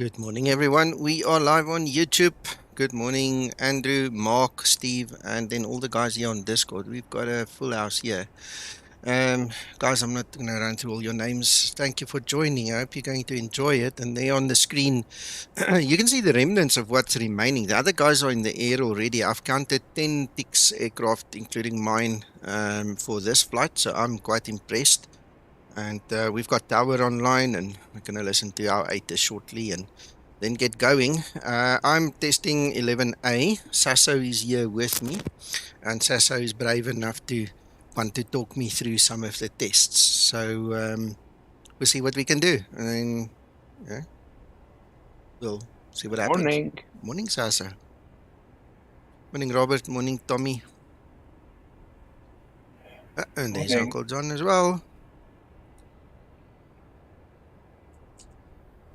Good morning, everyone. We are live on YouTube. Good morning, Andrew, Mark, Steve, and then all the guys here on Discord. We've got a full house here. Guys, I'm not going to run through all your names. Thank you for joining. I hope you're going to enjoy it. And there on the screen, you can see the remnants of what's remaining. The other guys are in the air already. I've counted 10 Tix aircraft, including mine, for this flight. So I'm quite impressed. And we've got Tower online, and we're going to listen to our ATIS shortly and then get going. I'm testing 11A. Sasso is here with me, and Sasso is brave enough to want to talk me through some of the tests. So we'll see what we can do, and then we'll see what happens. Morning. Morning, Sasso. Morning, Robert. Morning, Tommy. And there's Morning. Uncle John as well.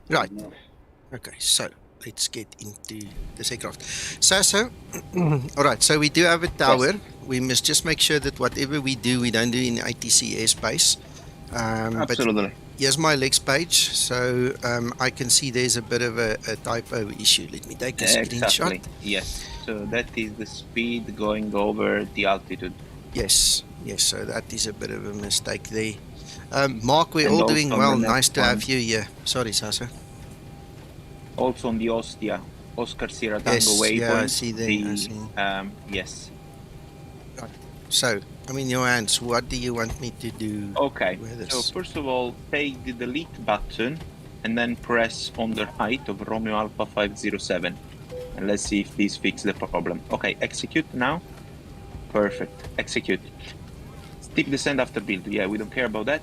Right. Okay, so let's get into this aircraft. So, all right, so we do have a tower. Yes. We must just make sure that whatever we do, we don't do in ATC airspace. Absolutely. But here's my legs page. So I can see there's a bit of a typo issue. Let me take a screenshot. Yes, so that is the speed going over the altitude. Yes, so that is a bit of a mistake there. Mark, we're all doing well. Nice to have you here. Sorry, Sasa. Also on the Ostia, Oscar Sierra Tango waypoint. Yeah, I see there. Yes. So, I'm in your hands. What do you want me to do? Okay, so first of all, take the delete button and then press on the right of Romeo Alpha 507. And let's see if this fixes the problem. Okay, execute now. Perfect, execute. Steep descent after build. Yeah, we don't care about that.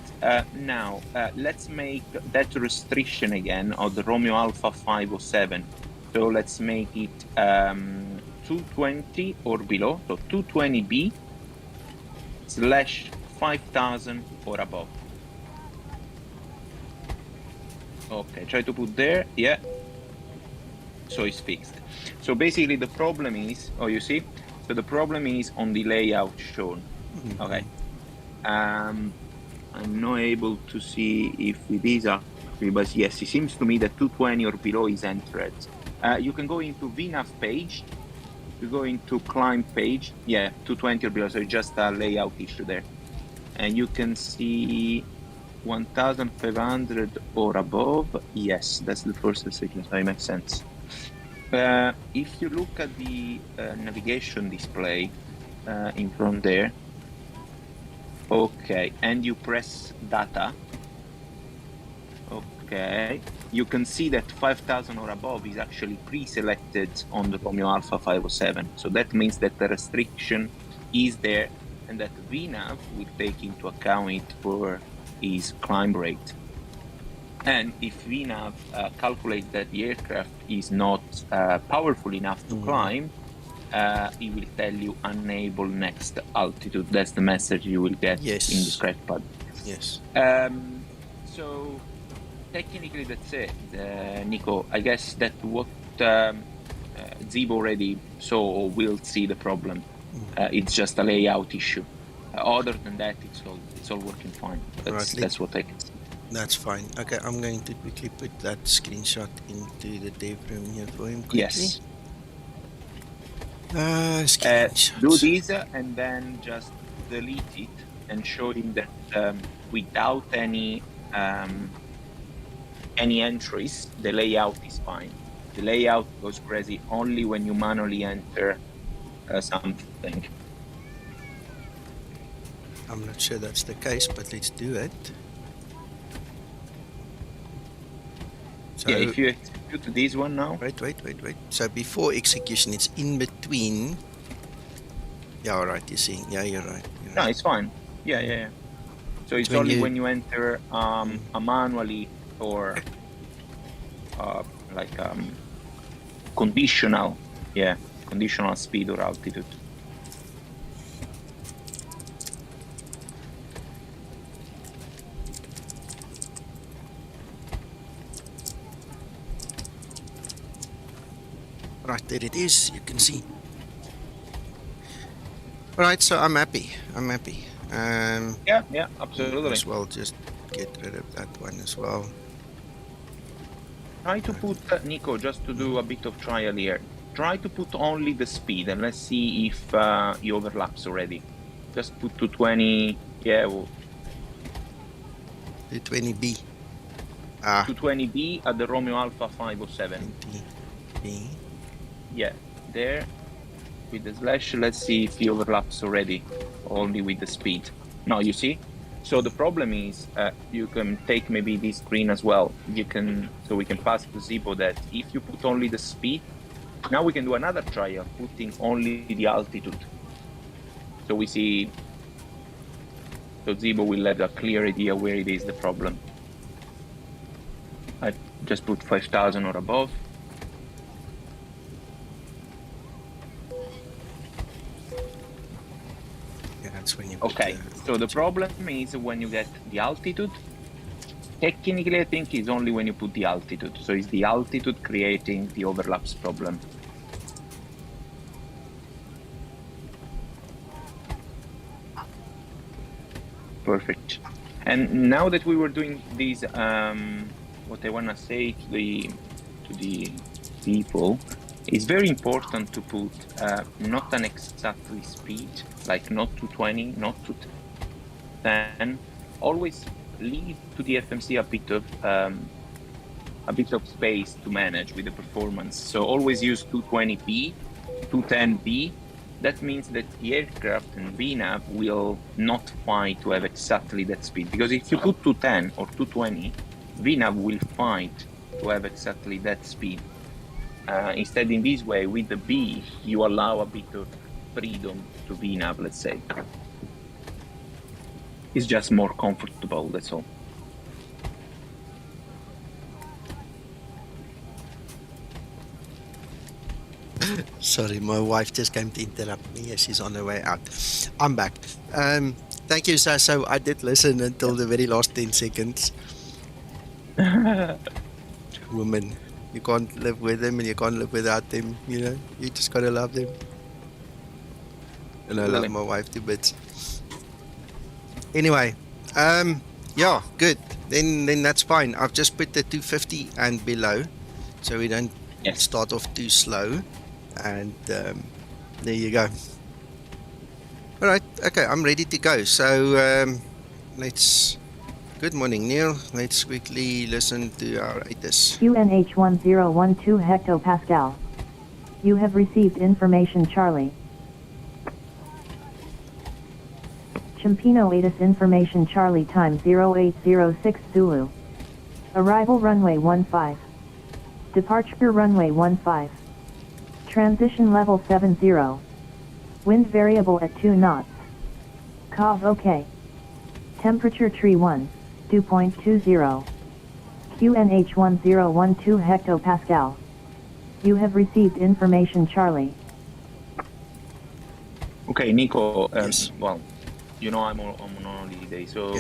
Now, let's make that restriction again of the Romeo Alpha 507. So let's make it 220 or below. So 220B / 5000 or above. Okay, try to put there. Yeah. So it's fixed. So basically the problem is, you see? So the problem is on the layout shown. Okay. I'm not able to see if it is actually, but yes, it seems to me that 220 or below is entered. You can go into VNAV page, you go into climb page, yeah, 220 or below, so it's just a layout issue there. And you can see 1500 or above, yes, that's the first decision, so it makes sense. If you look at the navigation display in front there, okay, and you press data, okay, you can see that 5000 or above is actually pre-selected on the Romeo Alpha 507. So that means that the restriction is there and that VNAV will take into account for his climb rate. And if VNAV calculates that the aircraft is not powerful enough to climb, it will tell you unable next altitude. That's the message you will get in the scratch pad. Yes. So technically that's it, Nico. I guess that what Zibo already saw or will see the problem. It's just a layout issue. Other than that, it's all working fine. That's what I can see. That's fine. Okay, I'm going to quickly put that screenshot into the dev room here for him quickly. Yes. Do this and then just delete it and show him that without any entries, the layout is fine. The layout goes crazy only when you manually enter something. I'm not sure that's the case, but let's do it. So, yeah, if you execute this one now. Wait. So before execution, it's in between. Yeah, all right, you see. Yeah, you're right. No, it's fine. Yeah. So it's only when you enter a manually or conditional speed or altitude. Right, there it is, you can see. Alright, so I'm happy. Yeah, absolutely. As well, just get rid of that one as well. Try to put, Nico, just to do a bit of trial here, try to put only the speed and let's see if he overlaps already. Just put 220, yeah. 220B. 220B at the Romeo Alpha 507. 20B. Yeah, there with the slash, let's see if he overlaps already, only with the speed. Now you see? So the problem is you can take maybe this screen as well. You can, so we can pass to Zibo that if you put only the speed, now we can do another trial, putting only the altitude. So we see, so Zibo will have a clear idea where it is the problem. I just put 5,000 or above. Yeah, that's when you okay, so the problem is when you get the altitude. Technically, I think it's only when you put the altitude. So it's the altitude creating the overlaps problem. Perfect. And now that we were doing these, what I want to say to the people, it's very important to put not an exactly speed, like not 220, not 210. Always leave to the FMC a bit of space to manage with the performance. So always use 220B, 210B. That means that the aircraft and VNAV will not fight to have exactly that speed. Because if you put 210 or 220, VNAV will fight to have exactly that speed. Instead, in this way, with the B, you allow a bit of freedom to VNAV, let's say. It's just more comfortable, that's all. Sorry, my wife just came to interrupt me. Yes, she's on her way out. I'm back. Thank you, sir. So I did listen until the very last 10 seconds. Woman, you can't live with them and you can't live without them, you know? You just gotta love them. And I love my wife to bits. Anyway, yeah, good. Then that's fine. I've just put the 250 and below, so we don't start off too slow. And there you go. All right, okay, I'm ready to go. So let's. Good morning, Neil. Let's quickly listen to our ATIS. QNH 1012 hectopascal. You have received information, Charlie. Ciampino ATIS information, Charlie, time 0806 Zulu. Arrival runway 15. Departure runway 15. Transition level 70. Wind variable at 2 knots. COV OK. Temperature tree 1, 2.20. QNH 1012 hectopascal. You have received information, Charlie. Okay, Nico, Yes. well, you know I'm on holiday, so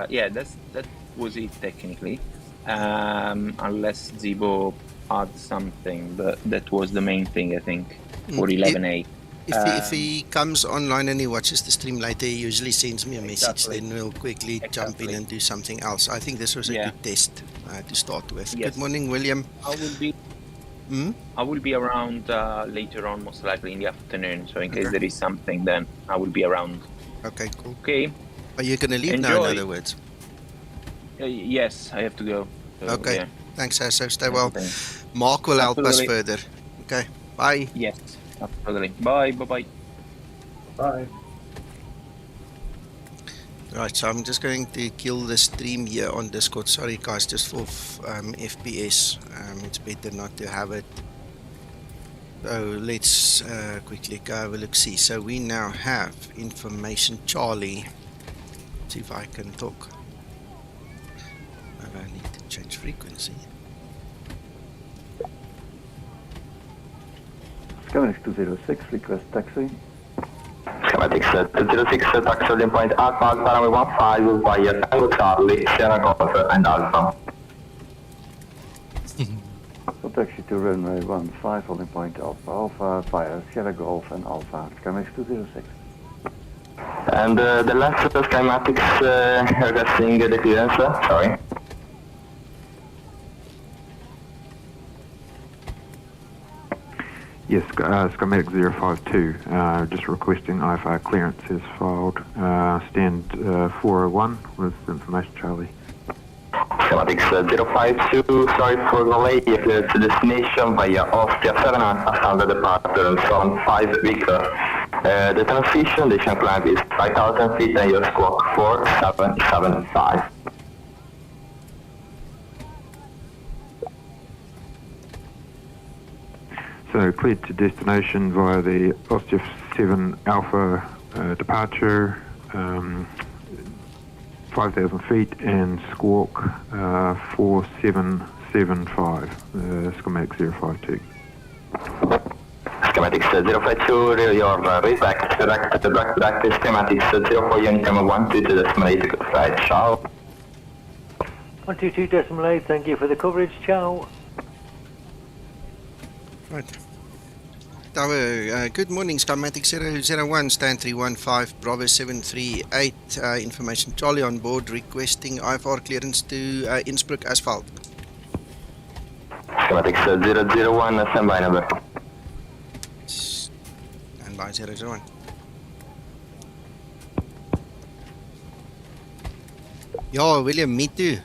yeah, that was it technically. Unless Zibo had something, but that was the main thing, I think, for 11A. If he comes online and he watches the stream later, he usually sends me a message. Exactly. Then we'll quickly jump in and do something else. I think this was a good test to start with. Yes. Good morning, William. I will be around later on, most likely in the afternoon. So in case there is something, then I will be around. Okay, cool. Okay. Are you going to leave now, in other words? Yes, I have to go. So, okay. Yeah. Thanks, Hasso. Stay well. Mark will help us further. Okay. Bye. Yes, absolutely. Bye. Bye-bye. Bye. Right, so I'm just going to kill the stream here on Discord. Sorry, guys, just for FPS. It's better not to have it. So let's quickly go have a look. See, so we now have information, Charlie. Let's see if I can talk. I need to change frequency. Skymatix 206, request taxi. Skymatix 206, taxi holding point Alpha, runway 15, via Tango Charlie, Sierra Golf and Alpha. So taxi to runway 15, holding point Alpha, Alpha, via Sierra Golf and Alpha, Skymatix 206. And the last Skymatix requesting the clearance, sorry. Yes, Skymatix 052, just requesting IFR clearance has filed. Stand 401 with information, Charlie. Skymatix 052, sorry for the delay. You clear to destination via Austria 7 standard departure and SOVAN 5 Victor. The destination climb is 5,000 feet and your squawk 4775. So cleared to destination via the Austria 7 Alpha departure, 5,000 feet and squawk 4775, Skymatix 052. Skymatix 052, your redirect Skymatix 04 Uniform 122.8, good flight, ciao. 122.8, thank you for the coverage, ciao. Right. Tower, good morning, Skymatix 001, stand 315, Bravo 738, information Charlie on board, requesting IFR clearance to Innsbruck asphalt. Skymatix 001, standby number. Standby 001. Yeah, William, me too.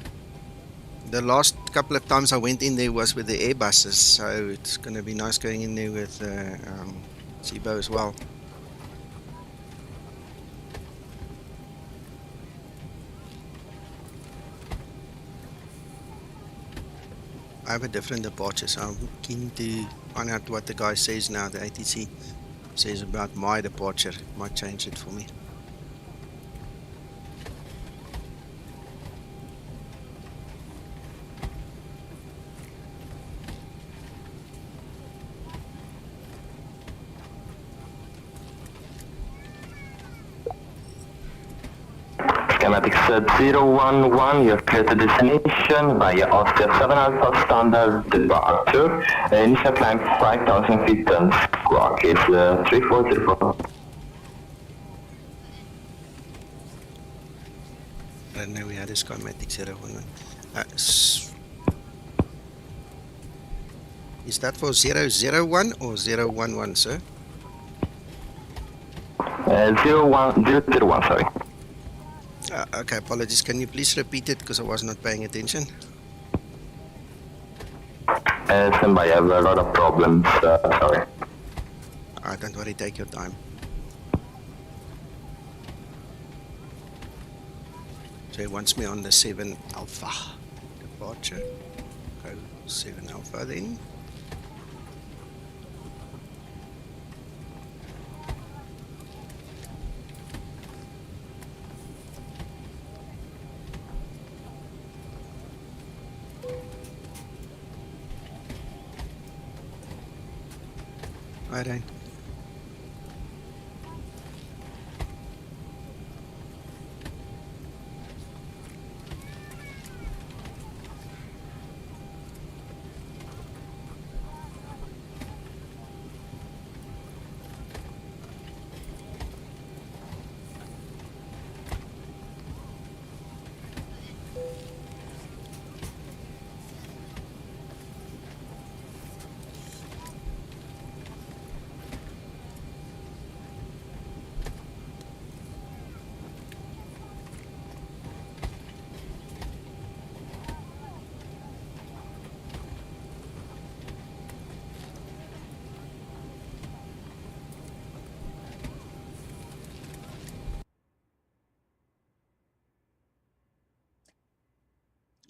The last couple of times I went in there was with the Airbuses, so it's going to be nice going in there with Zibo as well. I have a different departure, so I'm keen to find out what the guy says now. The ATC says about my departure. It might change it for me. Skymatix 011, you're clear to destination via Austria 7 Alpha standard departure. Initial climb 5,000 feet and squawk is 3404. I don't know, we had a Skymatix 011. Is that for 001 or 011, sir? 001, sorry. Okay, apologies. Can you please repeat it because I was not paying attention? Standby, I have a lot of problems, sorry. Don't worry, take your time. So he wants me on the 7 Alpha departure. Go 7 Alpha then. Right.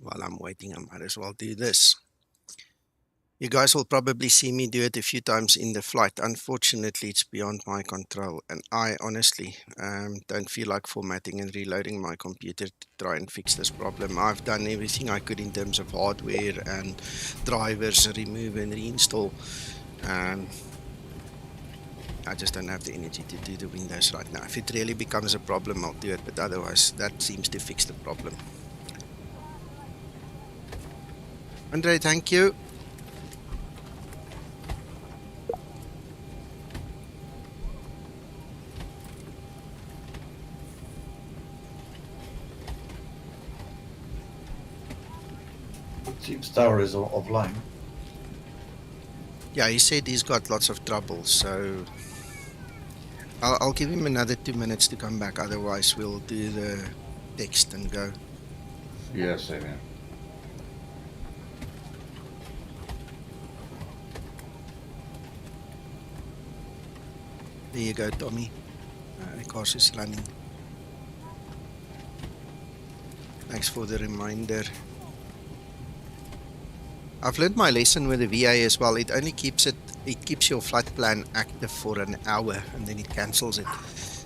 While I'm waiting, I might as well do this. You guys will probably see me do it a few times in the flight. Unfortunately, it's beyond my control, and I honestly don't feel like formatting and reloading my computer to try and fix this problem. I've done everything I could in terms of hardware and drivers, remove and reinstall. I just don't have the energy to do the Windows right now. If it really becomes a problem, I'll do it, but otherwise, that seems to fix the problem. Andre, thank you. Seems tower is offline. Yeah, he said he's got lots of trouble, so I'll give him another 2 minutes to come back. Otherwise, we'll do the text and go. Yes, amen. There you go, Tommy. The course is running. Thanks for the reminder. I've learned my lesson with the VA as well. It only keeps your flight plan active for an hour and then it cancels it.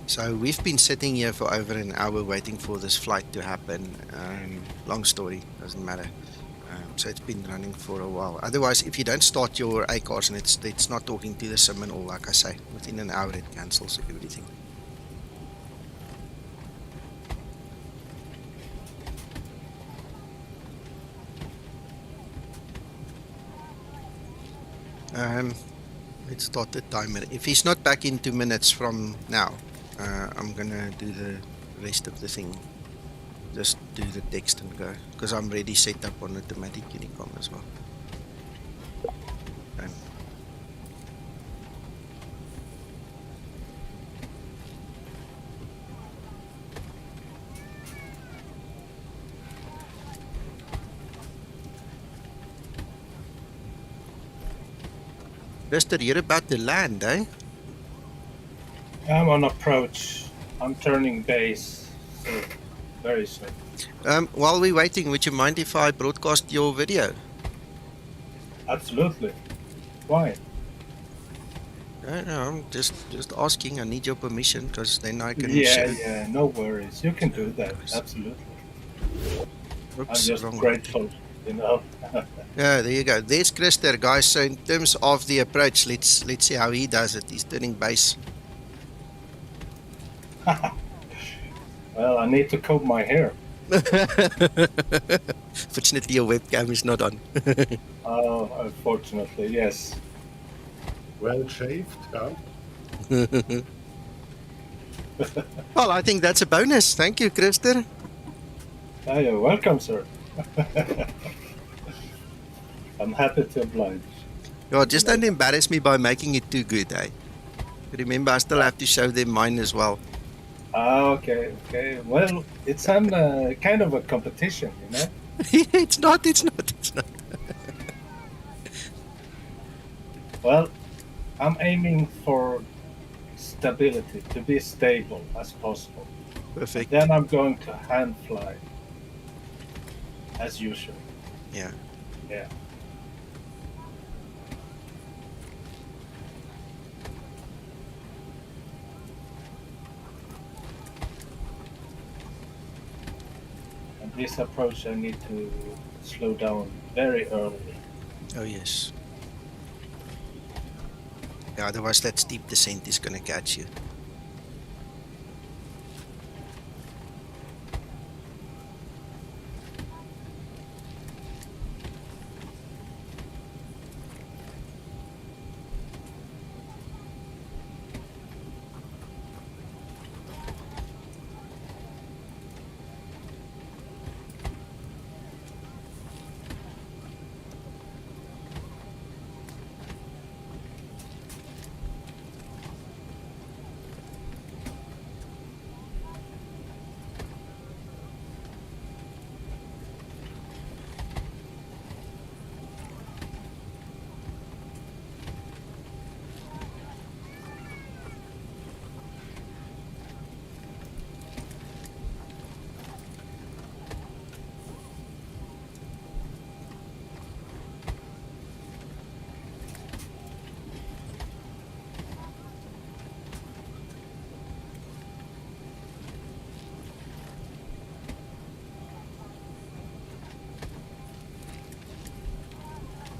So we've been sitting here for over an hour waiting for this flight to happen. Long story, doesn't matter. So it's been running for a while. Otherwise, if you don't start your ACARS and it's not talking to the sim and all, like I say, within an hour it cancels everything. Let's start the timer. If he's not back in 2 minutes from now, I'm gonna do the rest of the thing. Just do the text and go, because I'm already set up on automatic Unicom as well. Okay. Mister, you're about to land, eh? I'm on approach. I'm turning base soon, very soon. While we're waiting, would you mind if I broadcast your video? Absolutely. Why? No, I'm just asking. I need your permission, because then I can Yeah, no worries. You can do that, absolutely. Oops, I'm just wrong grateful, you know. Yeah, there you go. There's Chris there, guys. So in terms of the approach, let's see how he does it. He's turning base. Well, I need to comb my hair. Fortunately, your webcam is not on. Oh, unfortunately, yes. Well shaved, huh? Well, I think that's a bonus. Thank you, Christer. Oh, you're welcome, sir. I'm happy to oblige. Yeah, just don't embarrass me by making it too good, eh? Remember, I still have to show them mine as well. Okay. Well, it's on kind of a competition, you know? It's not. Well, I'm aiming for stability, to be stable as possible. Perfect. Then I'm going to hand fly, as usual. Yeah. Yeah. And this approach, I need to slow down very early. Oh, yes. Yeah, otherwise that steep descent is going to catch you.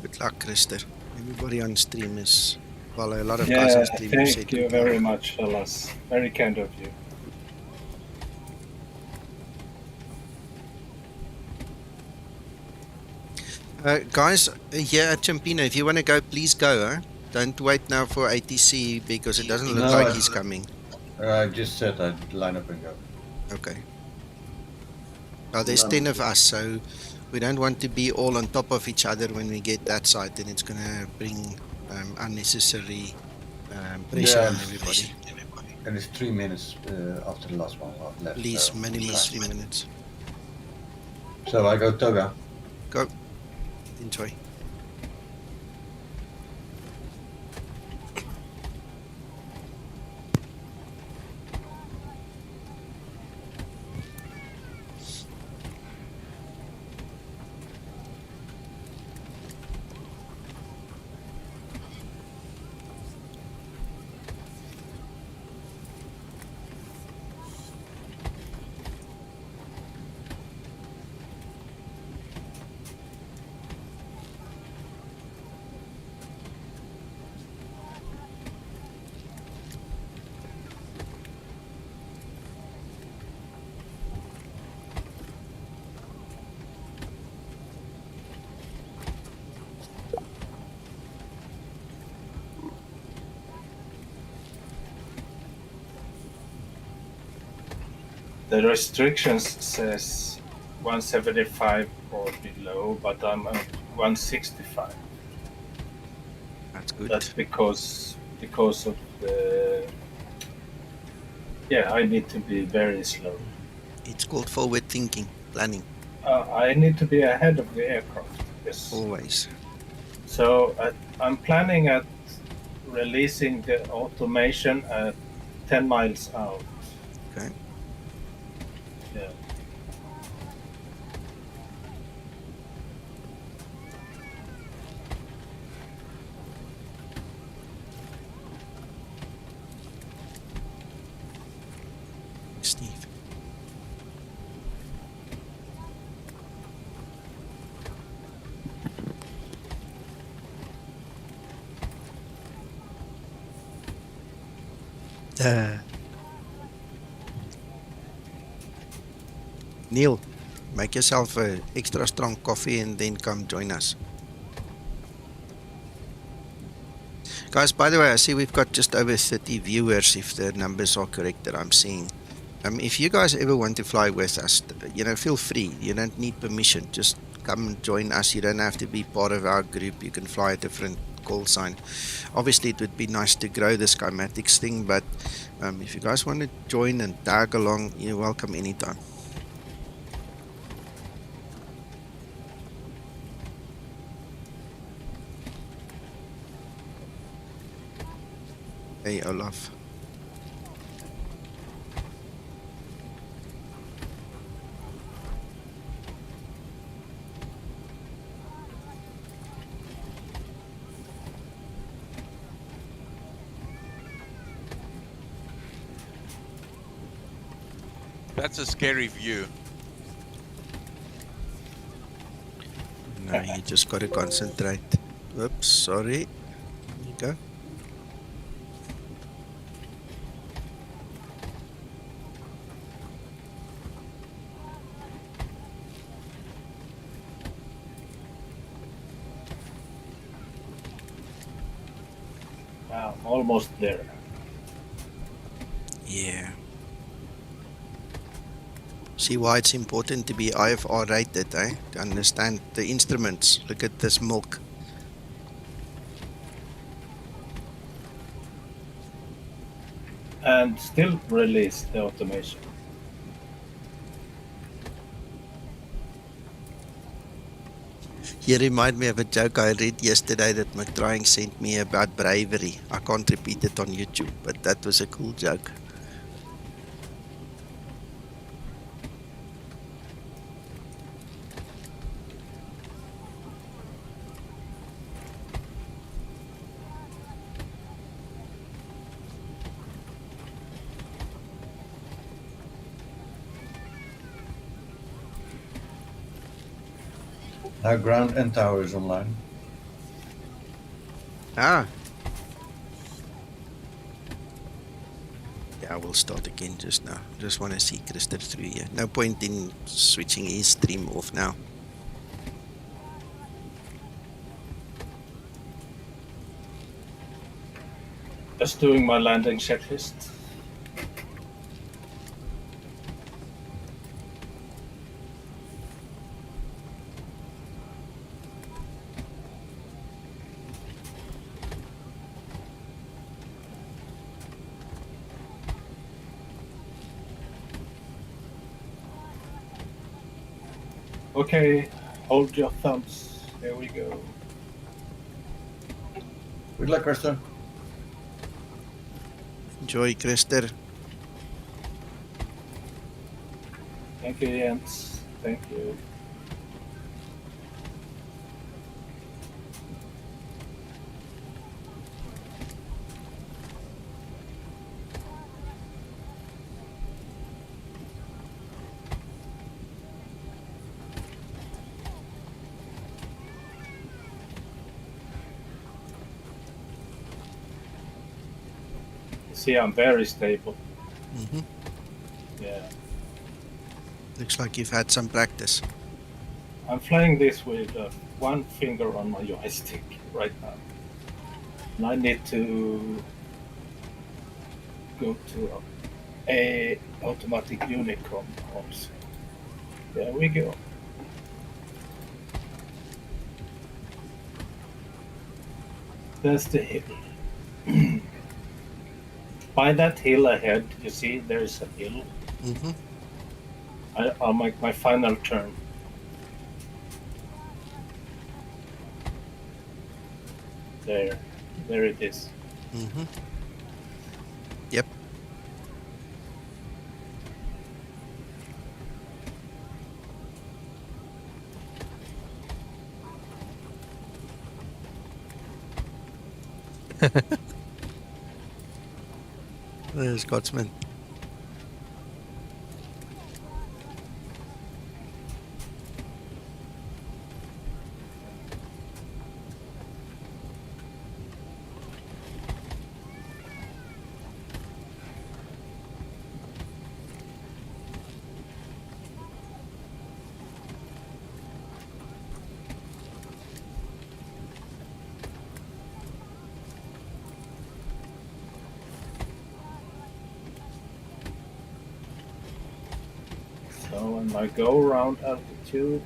Good luck, Christer. Everybody on stream is, well, a lot of guys on stream. Thank you very much, fellas. Very kind of you. Guys, here at Ciampino, if you want to go, please go. Huh? Don't wait now for ATC because it doesn't look like he's coming. I just said I'd line up and go. Okay. Well, there's 10 of us, so we don't want to be all on top of each other when we get that side. Then it's going to bring unnecessary pressure on everybody. And it's 3 minutes after the last one left. Please, so minimum nice. 3 minutes. So I go Toga. Go. Enjoy. The restrictions says 175 or below, but I'm at 165. That's good. That's because of the. Yeah, I need to be very slow. It's called forward thinking, planning. I need to be ahead of the aircraft. Yes. Always. So I'm planning at releasing the automation at 10 miles out. Okay. Yeah. Steve. Neil, make yourself a extra strong coffee and then come join us. Guys, by the way, I see we've got just over 30 viewers, if the numbers are correct that I'm seeing. If you guys ever want to fly with us, feel free. You don't need permission. Just come and join us. You don't have to be part of our group. You can fly a different call sign. Obviously, it would be nice to grow the Skymatix thing, but if you guys want to join and tag along, you're welcome anytime. Hey, Olaf. That's a scary view. No, you just got to concentrate. Oops, sorry. There you go. Wow, almost there. Yeah. See why it's important to be IFR rated, eh? To understand the instruments. Look at this milk. And still release the automation. You remind me of a joke I read yesterday that McTrying sent me about bravery. I can't repeat it on YouTube, but that was a cool joke. Now ground and tower is online. Ah. Yeah, we'll start again just now. Just want to see Krister through here. No point in switching his stream off now. Just doing my landing checklist. Okay, hold your thumbs. Here we go. Good luck, Krista. Enjoy, Christer. Thank you, Jens. Thank you. See, I'm very stable. Mm-hmm. Yeah. Looks like you've had some practice. I'm flying this with one finger on my joystick right now. And I need to go to a automatic unicorn also. There we go. That's the hill. By that hill ahead, you see there's a hill. Mm-hmm. I'll make my final turn. There it is. Mm-hmm. Yep. There's Scotsman. So when I go around altitude,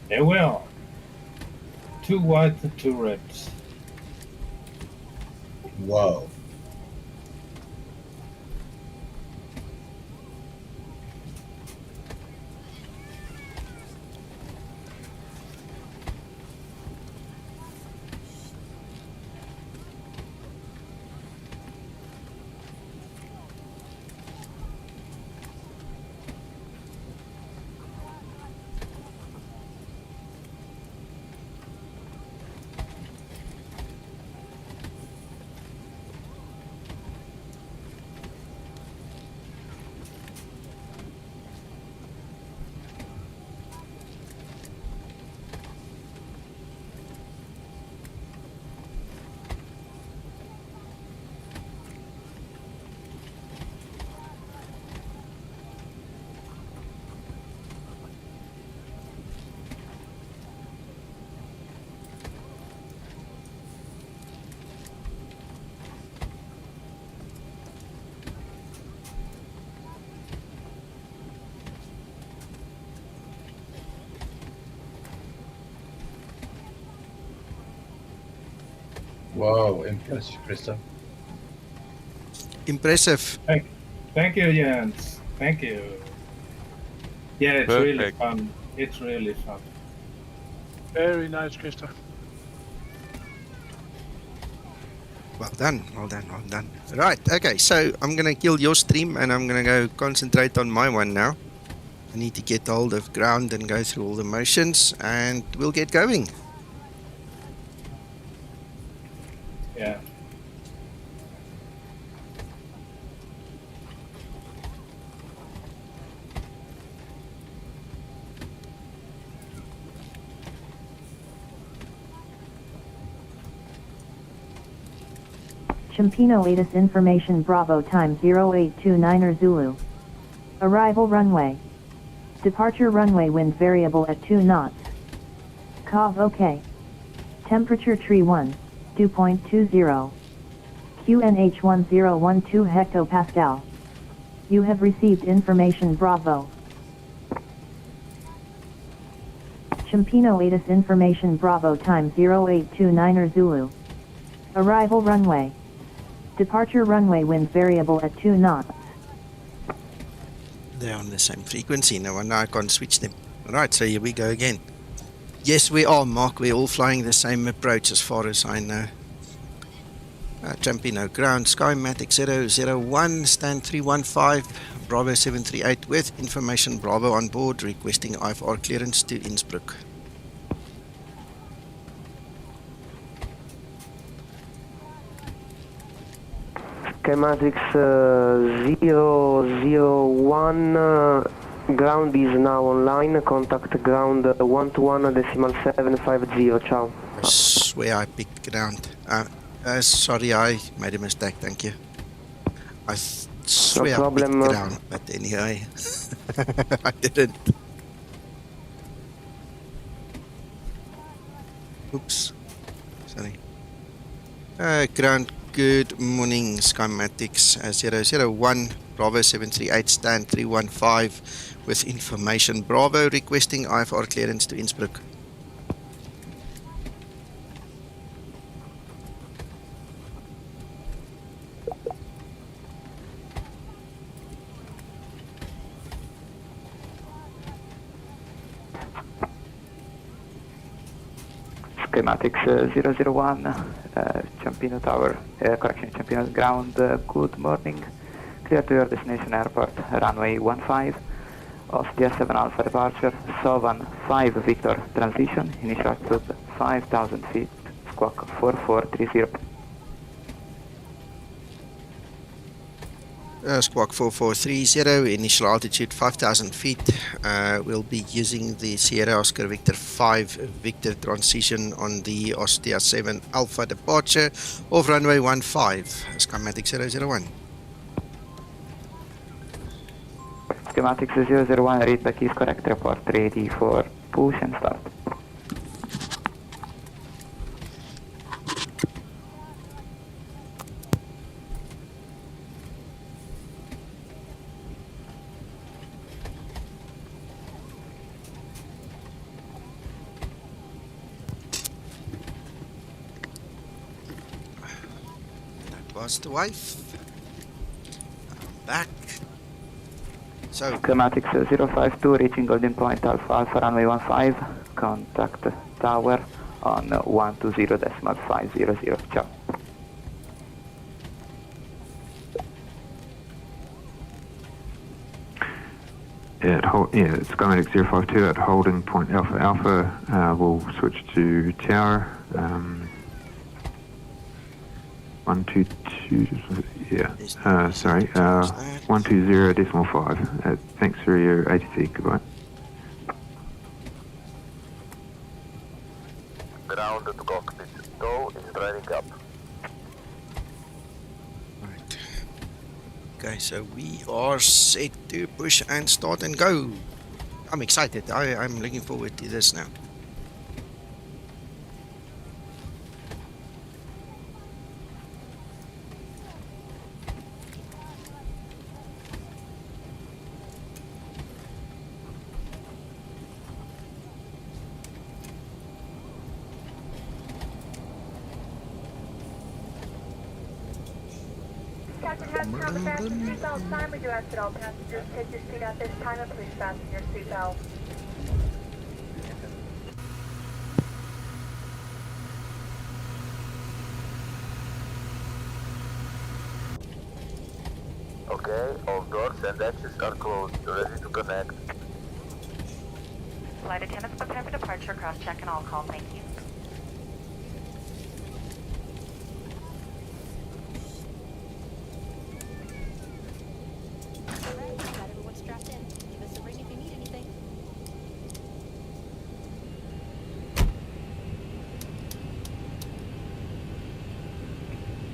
there we are. 2 white and 2 reds. Wow. Wow, impressive, Krista. Impressive. Thank you, Jens. Thank you. Yeah, it's really Perfect. fun. It's really fun. Very nice, Krista. Well done, well done, well done. Right, okay, so I'm going to kill your stream and I'm going to go concentrate on my one now. I need to get hold of ground and go through all the motions and we'll get going. Yeah. Ciampino ATIS information Bravo time 0829er Zulu. Arrival runway. Departure runway wind variable at 2 knots. COV OK. Temperature tree 1, 2.20. QNH 1012 hectopascal. You have received information Bravo. Ciampino ATIS information Bravo time 0829er Zulu. Arrival runway. Departure runway wind variable at 2 knots. They're on the same frequency. No wonder I can't switch them. Alright, so here we go again. Yes, we are, Mark. We're all flying the same approach as far as I know. Ciampino ground, Skymatix 001, stand 315, Bravo 738 with information Bravo on board, requesting IFR clearance to Innsbruck. Skymatix 001, ground is now online, contact ground 121.750, ciao. I swear I picked ground. Sorry, I made a mistake, thank you. I swear I picked ground, but anyway, I didn't. Oops, sorry. Ground, good morning, Skymatix 001, Bravo 738, stand 315 with information Bravo, requesting IFR clearance to Innsbruck. Skymatix 001, Ciampino Tower, correction, Ciampino ground, good morning. Clear to your destination airport, runway 15, Ostia 7 Alpha departure, SOVAN 5 Victor transition, initial altitude 5,000 feet, squawk 4430. Squawk 4430, initial altitude 5,000 feet. We'll be using the Sierra Oscar Victor 5 Victor transition on the Ostia 7 Alpha departure of runway 15, Skymatix 001. Skymatix 001, read back is correct, report ready for push and start. Was the wife. I'm back. So Skymatix 052 reaching Golden Point Alpha Alpha runway 15, contact tower on 120.500, ciao. It's Skymatix 052 at holding point Alpha Alpha. We'll switch to tower. 122, yeah, sorry, 120.5. Thanks for your ATC, goodbye. Ground to cockpit, tow is driving up. right. Okay, so we are set to push and start and go. I'm excited. I'm looking forward to this now. Captain has turned the fasten seatbelt sign. We do ask that all passengers take your seat at this time and please fasten your seatbelt. Okay, all doors and exits are closed. Ready to connect. Flight attendants, prepare for departure. Cross-check and all call. Thank you.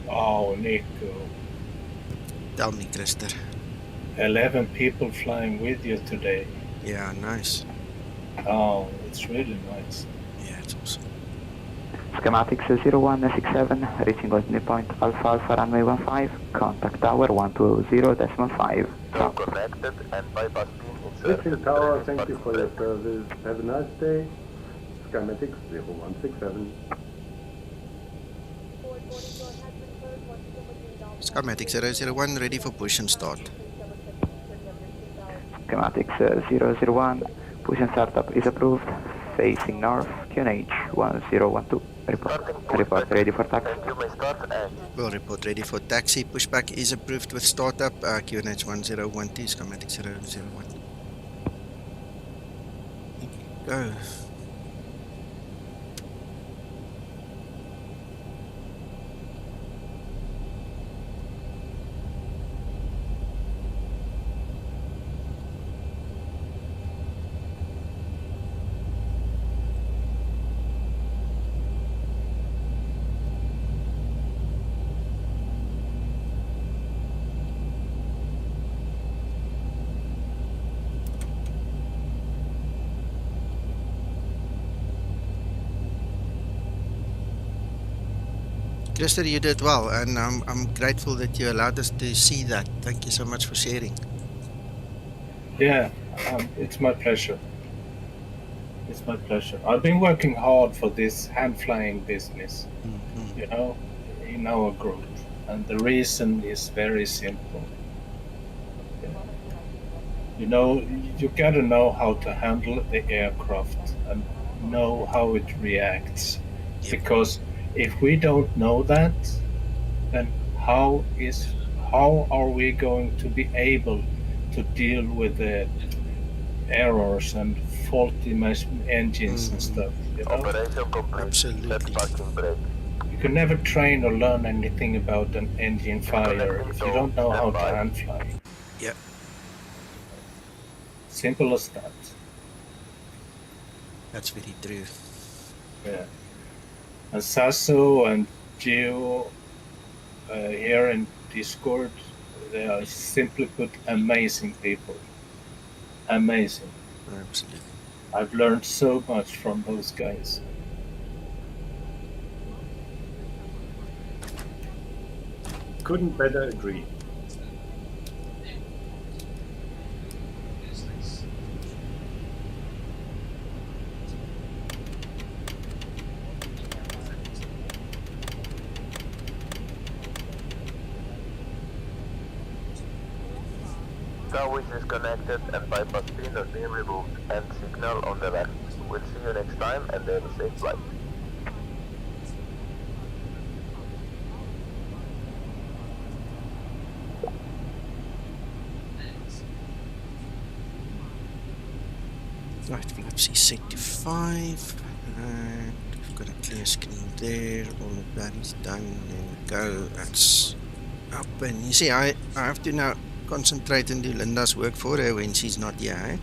Oh Nico. Tell me, Christer. 11 people flying with you today. Yeah, nice. Oh, it's really nice. Yeah, it's awesome. Schematics 0167, reaching ordinary point Alpha Alpha runway 15, contact tower 120.5. So connected and bypass beam inserted. Listen tower, thank you for your service. Have a nice day. Skymatix 0167. Skymatix 001, ready for push and start. Schematics 001, push and startup is approved. Facing north, QNH 1012. Report ready for taxi. And you may start and We'll report ready for taxi. Pushback is approved with startup. QNH 1012, Skymatix 001. Go. Christer, you did well, and I'm grateful that you allowed us to see that. Thank you so much for sharing. Yeah, it's my pleasure. It's my pleasure. I've been working hard for this hand flying business, you know, in our group. And the reason is very simple. You know, you gotta know how to handle the aircraft and know how it reacts. Because if we don't know that, then how are we going to be able to deal with the errors and faulty engines and stuff, you know? operation complete. Absolutely. Set parking brake. You can never train or learn anything about an engine fire if you don't know how to hand fly. Yeah. Simple as that. That's very true. Yeah. And Sasso and Geo here in Discord, they are simply put amazing people. Amazing. Absolutely. I've learned so much from those guys. Couldn't better agree. Tower is connected and bypass pin has been removed and signal on the left. We'll see you next time and have a safe flight. Right, flaps is set to 5. And we've got a clear screen there. All of that is done. There we go. That's up. And you see, I have to now concentrate and do Linda's work for her when she's not here, eh?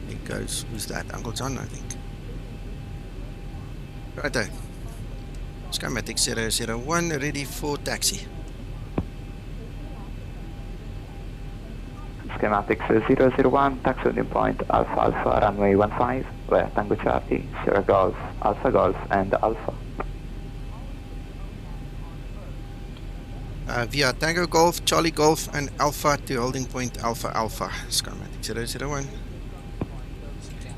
There goes, who's that? Uncle John, I think. Righto. Skymatix 001, ready for taxi. Schematics 001, taxi landing point Alpha Alpha runway 15, via Tango Charlie, Sierra Golf, and Alpha. Via Tango Golf, Charlie Golf, and Alpha to holding point Alpha Alpha. Skymatix 001.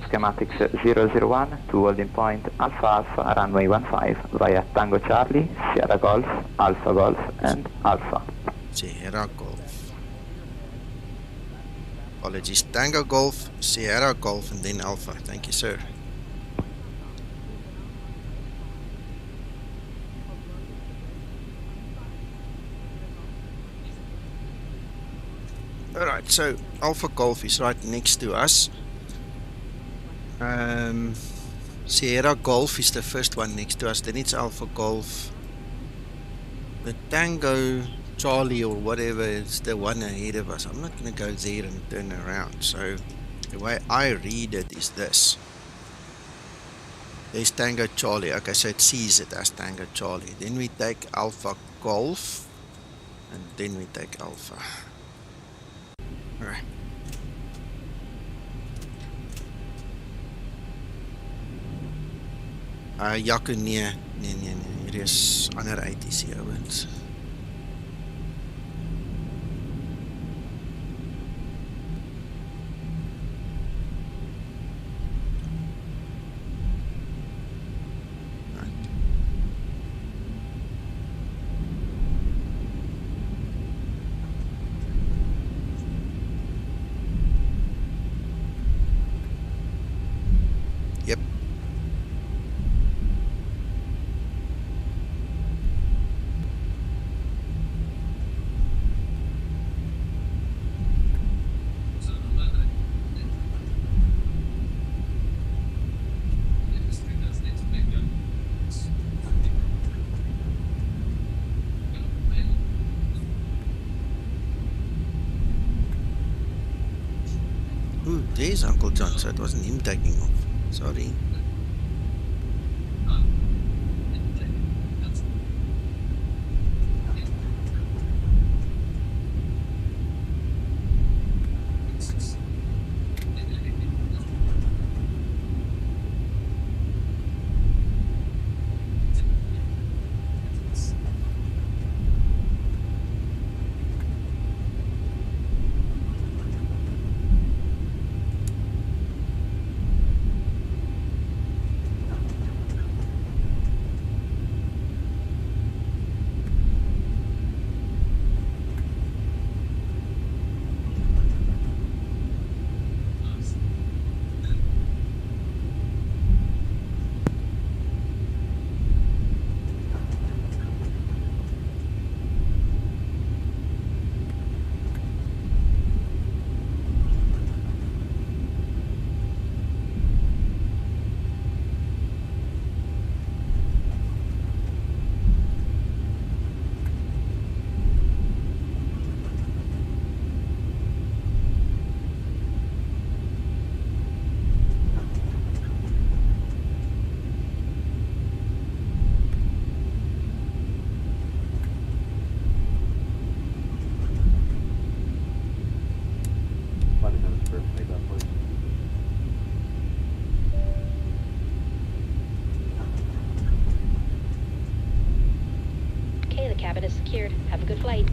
Schematics 001 to holding point Alpha Alpha runway 15 via Tango Charlie, Sierra Golf, and Alpha. Sierra Golf. Apologies. Tango Golf, Sierra Golf, and then Alpha. Thank you, sir. Alright, so Alpha Golf is right next to us. Sierra Golf is the first one next to us, then it's Alpha Golf. The Tango Charlie or whatever is the one ahead of us. I'm not going to go there and turn around. So the way I read it is this. There's Tango Charlie. Okay, so it sees it as Tango Charlie. Then we take Alpha Golf. And then we take Alpha. Alright. Jaco, nee. Hier is ander ATC ouens. Yep. Ooh, there's Uncle John, so it wasn't him taking off. Sorry. Okay, the cabin is secured. Have a good flight.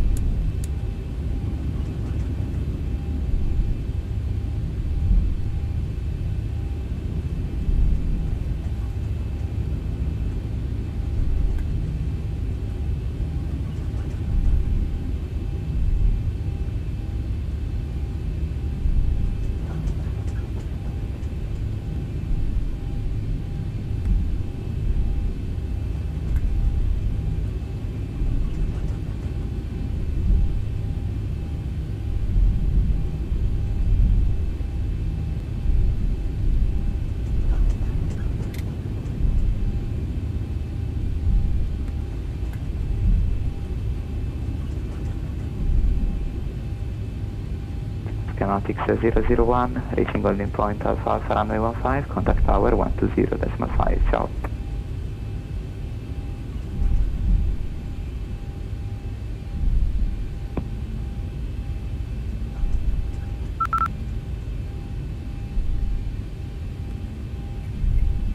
Skymatix 001, reaching holding point Alpha Alpha runway 15, contact tower 120.5, ciao.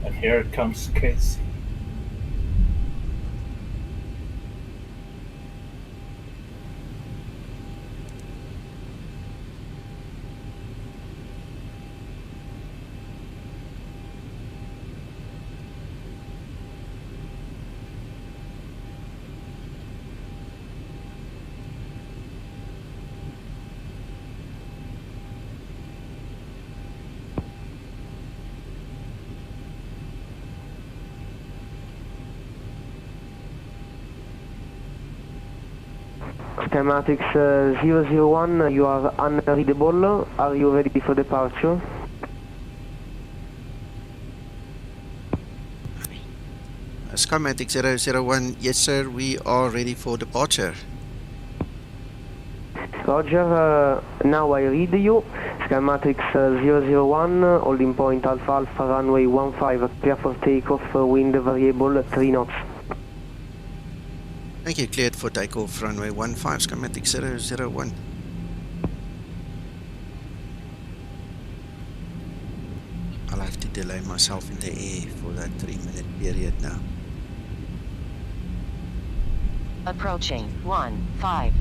And here comes Casey. Skymatix 001, you are unreadable. Are you ready for departure? Skymatix 001. Yes, sir. We are ready for departure. Roger, now I read you. Skymatix 001, holding point Alpha Alpha runway 15, clear for takeoff, wind variable 3 knots. Thank you. Cleared for takeoff, runway 15, Skymatix 001. I'll have to delay myself in the air for that 3-minute period now. Approaching 15.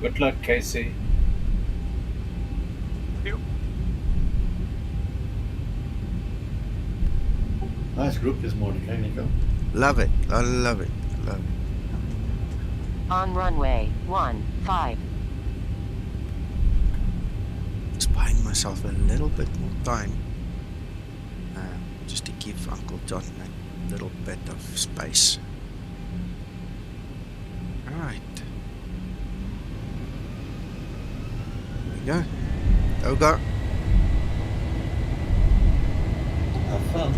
Good luck, Casey. Nice group this morning, hey Nico? Love it. I love it. Love it. On runway 15. Just buying myself a little bit more time. Just to give Uncle John a little bit of space. Alright. Here we go. Go. Have fun.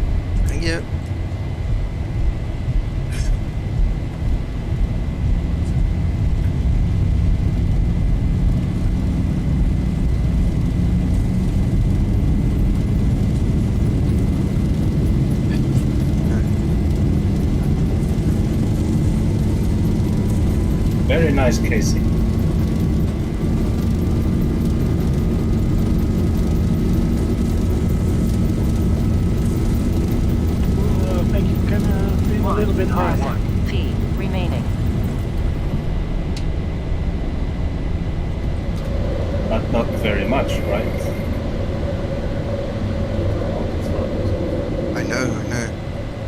Thank you. Very nice, Casey. Thank you. Can be a little bit higher. Feet remaining. Not very much, right? I know.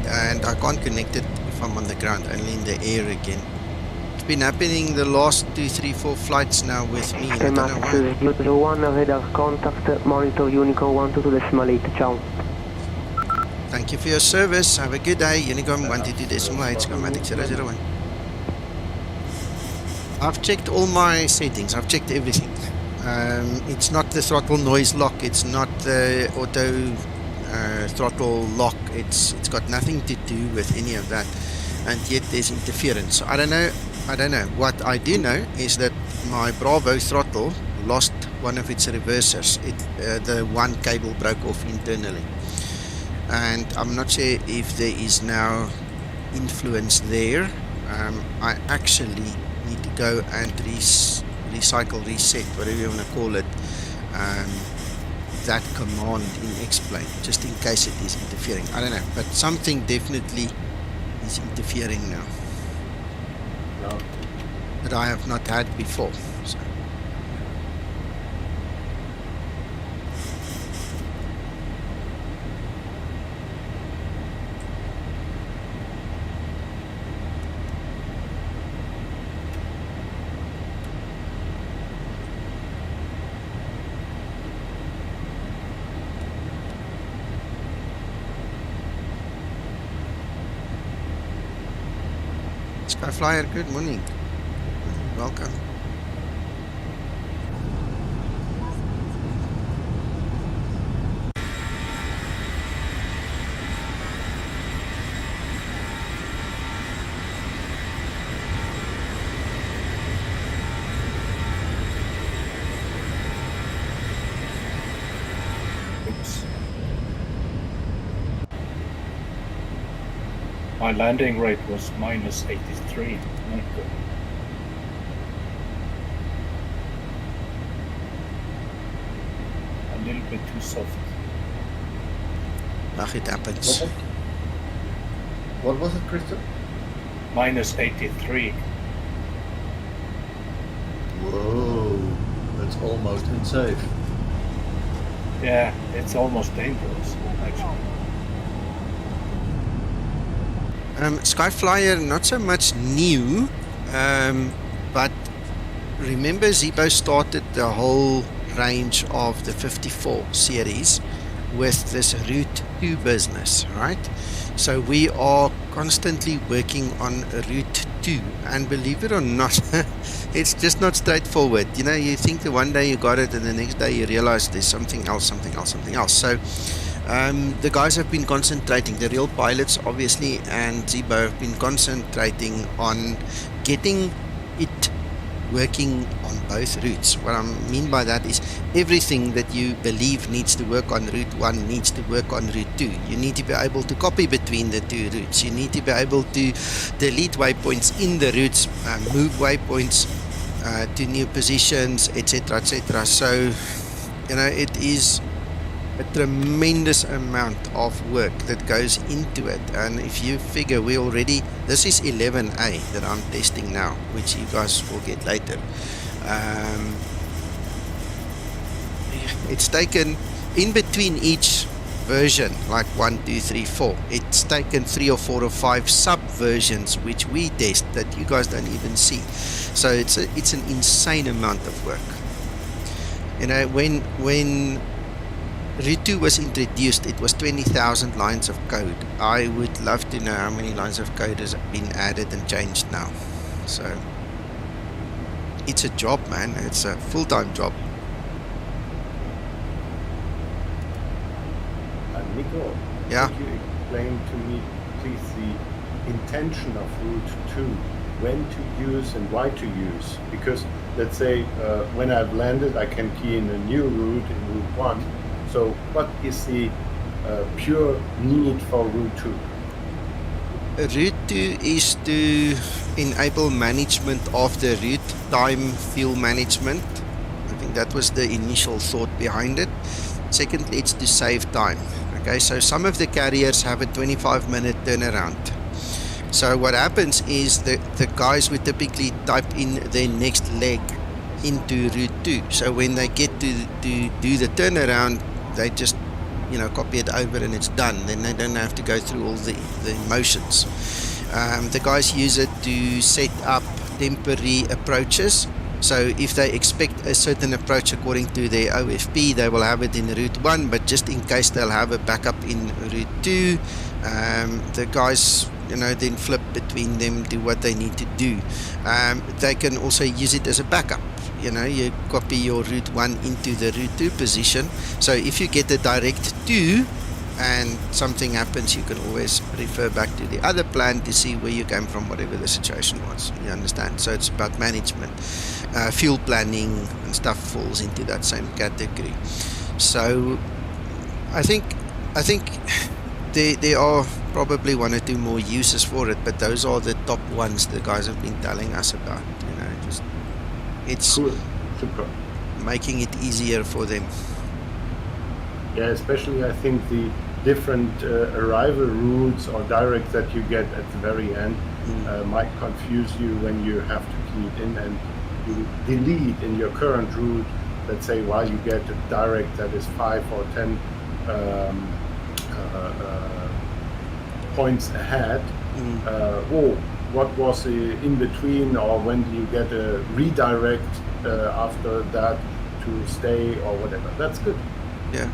And I can't connect it if I'm on the ground, only in the air again. It's been happening the last 2, 3, 4 flights now with me. I don't know why. Skymatix 01, radar contact, monitor Unicorn 122.8, ciao. Thank you for your service. Have a good day. Unicorn 122.8, Skymatix 001. I've checked all my settings. I've checked everything. It's not the throttle noise lock. It's not the auto throttle lock. It's got nothing to do with any of that. And yet there's interference. So I don't know. What I do know is that my Bravo throttle lost one of its reversers. The one cable broke off internally. And I'm not sure if there is now influence there. I actually need to go and recycle, reset, whatever you want to call it, that command in X-Plane, just in case it is interfering. I don't know, but something definitely is interfering now. No. That I have not had before. So. Skyflyer, good morning. Welcome. Oops. My landing rate was minus 83. Not good. A little bit too soft. Ach, it happens. What was it, Crystal? Minus 83. Whoa, that's almost unsafe. Yeah, it's almost dangerous, actually. Skyflyer, not so much new, but remember Zibo started the whole range of the 54 series with this Route 2 business, right? So we are constantly working on Route 2, and believe it or not, it's just not straightforward. You know, you think that one day you got it and the next day you realize there's something else. So The guys have been concentrating, the real pilots obviously, and Zibo have been concentrating on getting it working on both routes. What I mean by that is everything that you believe needs to work on route 1 needs to work on route 2. You need to be able to copy between the two routes. You need to be able to delete waypoints in the routes, move waypoints to new positions, etc., etc. So, you know, it is a tremendous amount of work that goes into it. And if you figure this is 11A that I'm testing now, which you guys will get later. It's taken, in between each version, like 1, 2, 3, 4, it's taken 3 or 4 or 5 sub-versions which we test that you guys don't even see. So it's an insane amount of work. You know, when Route 2 was introduced, it was 20,000 lines of code. I would love to know how many lines of code has been added and changed now. So it's a job, man. It's a full-time job. Nico, yeah. Could you explain to me, please, the intention of Route 2, when to use and why to use? Because, let's say, when I've landed, I can key in a new route in Route 1. So what is the pure need for Route 2? Route 2 is to enable management of the route, time, fuel management. I think that was the initial thought behind it. Secondly, it's to save time. Okay, so some of the carriers have a 25-minute turnaround. So what happens is the guys would typically type in their next leg into Route 2. So when they get to do the turnaround, they just, you know, copy it over and it's done. Then they don't have to go through all the motions. The guys use it to set up temporary approaches. So if they expect a certain approach according to their OFP, they will have it in Route 1, but just in case they'll have a backup in Route 2. The guys, you know, then flip between them, do what they need to do. They can also use it as a backup. You know, you copy your Route 1 into the Route 2 position. So if you get a direct 2 and something happens, you can always refer back to the other plan to see where you came from, whatever the situation was. You understand? So it's about management. Fuel planning and stuff falls into that same category. So I think there are probably 1 or 2 more uses for it, but those are the top ones the guys have been telling us about. You know, just it's cool. Super. Making it easier for them. Yeah, especially I think the different arrival routes or direct that you get at the very end might confuse you when you have to key it in and you delete in your current route, let's say, while you get a direct that is 5 or 10 points ahead. What was in between, or when do you get a redirect after that to stay or whatever? That's good. Yeah.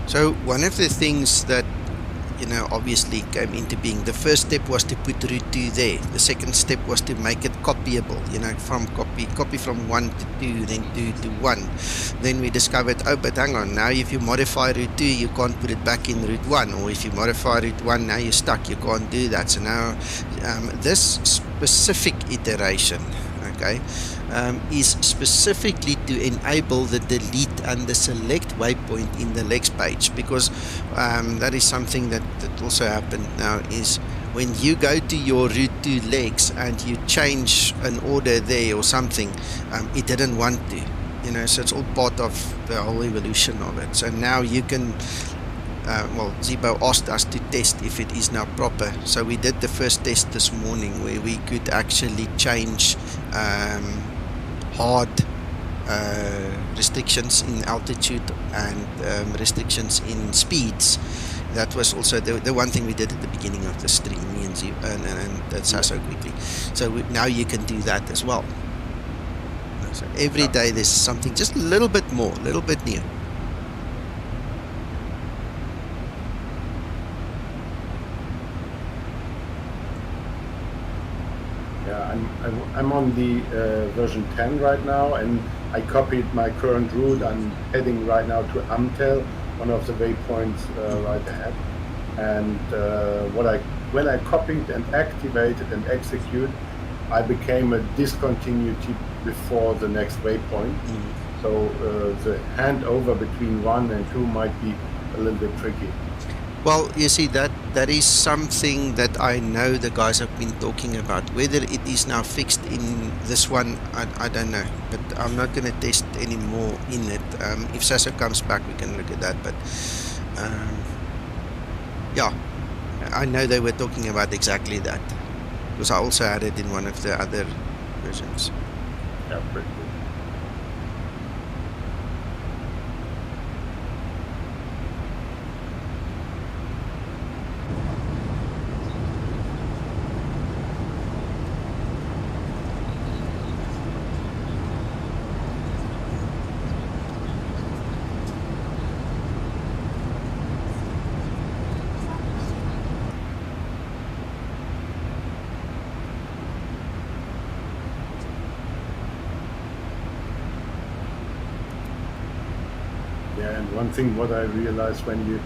So one of the things that, you know, obviously came into being, the first step was to put Route 2 there. The second step was to make it copyable, you know, from copy from 1 to 2, then 2 to 1. Then we discovered, oh, but hang on, now if you modify Route 2, you can't put it back in Route 1, or if you modify Route 1, now you're stuck, you can't do that. So now this specific iteration, okay, is specifically to enable the delete and the select waypoint in the legs page, because that is something that also happened now, is when you go to your Route 2 legs and you change an order there or something, it didn't want to, you know, so it's all part of the whole evolution of it. So now you can well, Zibo asked us to test if it is now proper. So we did the first test this morning where we could actually change hard restrictions in altitude and restrictions in speeds. That was also the one thing we did at the beginning of the stream, me and Zibo, and that's so quickly. So now you can do that as well. So every day there's something just a little bit more, a little bit new. Yeah, I'm on the version 10 right now, and I copied my current route. I'm heading right now to AMTEL, one of the waypoints right ahead. And when I copied and activated and execute, I became a discontinuity before the next waypoint. So the handover between 1 and 2 might be a little bit tricky. Well, you see, that is something that I know the guys have been talking about. Whether it is now fixed in this one, I don't know. But I'm not going to test any more in it. If Sasso comes back, we can look at that. But yeah, I know they were talking about exactly that. Because I also had it in one of the other versions. Yeah, pretty good. Yeah, and one thing what I realized when you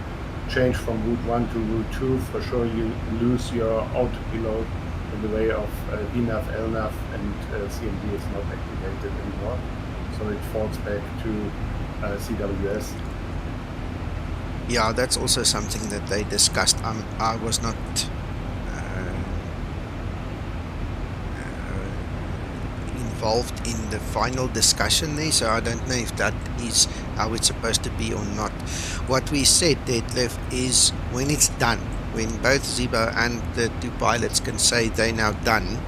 change from route 1 to route 2, for sure you lose your autopilot in the way of VNAV, LNAV, and CMD is not activated anymore. So it falls back to CWS. Yeah, that's also something that they discussed. I was not involved in the final discussion there, so I don't know if that is how it's supposed to be or not. What we said, Detlef, is when it's done, when both Zibo and the 2 pilots can say they're now done,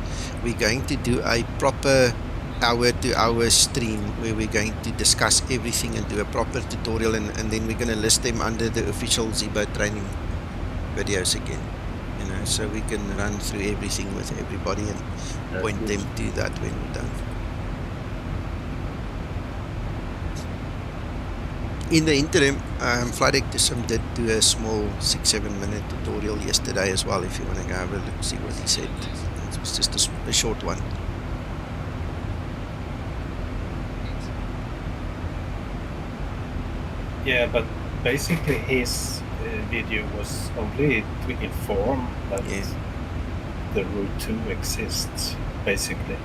we're going to do a proper hour-to-hour stream where we're going to discuss everything and do a proper tutorial, and then we're going to list them under the official Zibo training videos again. You know, so we can run through everything with everybody and point them to that when we're done. In the interim, Flight Ectism did do a small 6-7 minute tutorial yesterday as well, if you want to go have a look, see what he said. It was just a short one. Yeah, but basically his video was only to inform that the Route 2 exists, basically.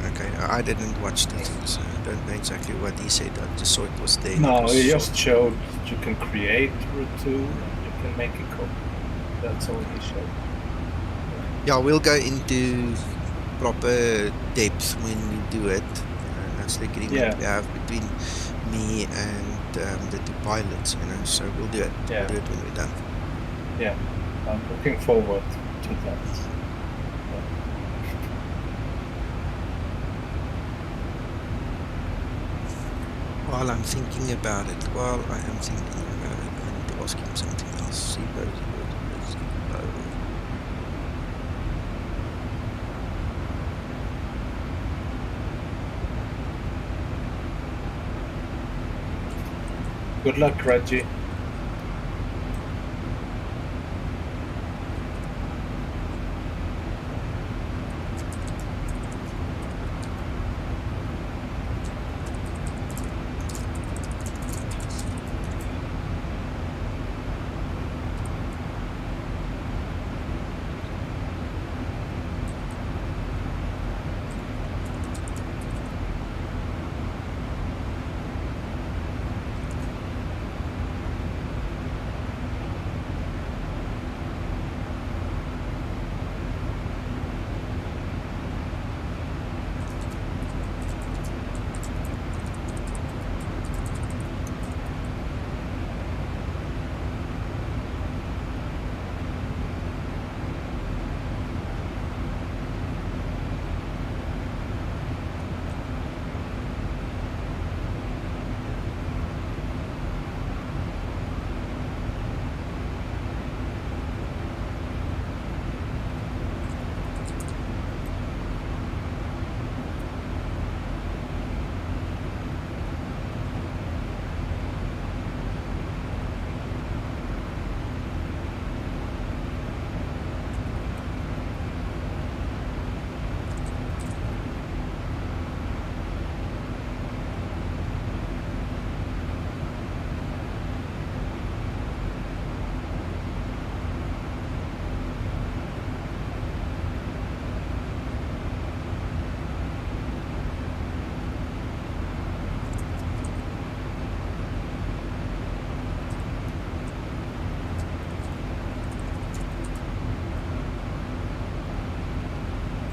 Okay, I didn't watch the thing, so I don't know exactly what he said. I just saw it was there. No, he just showed that you can create Route 2 and you can make a copy. That's all he showed. Yeah, we'll go into proper depth when we do it. That's the agreement we have between me and the 2 pilots, you know, so we'll do it. We'll do it when we're done. Yeah, I'm looking forward to that. While I'm thinking about it, I need to ask him something else. Zibo. Good luck, Reggie.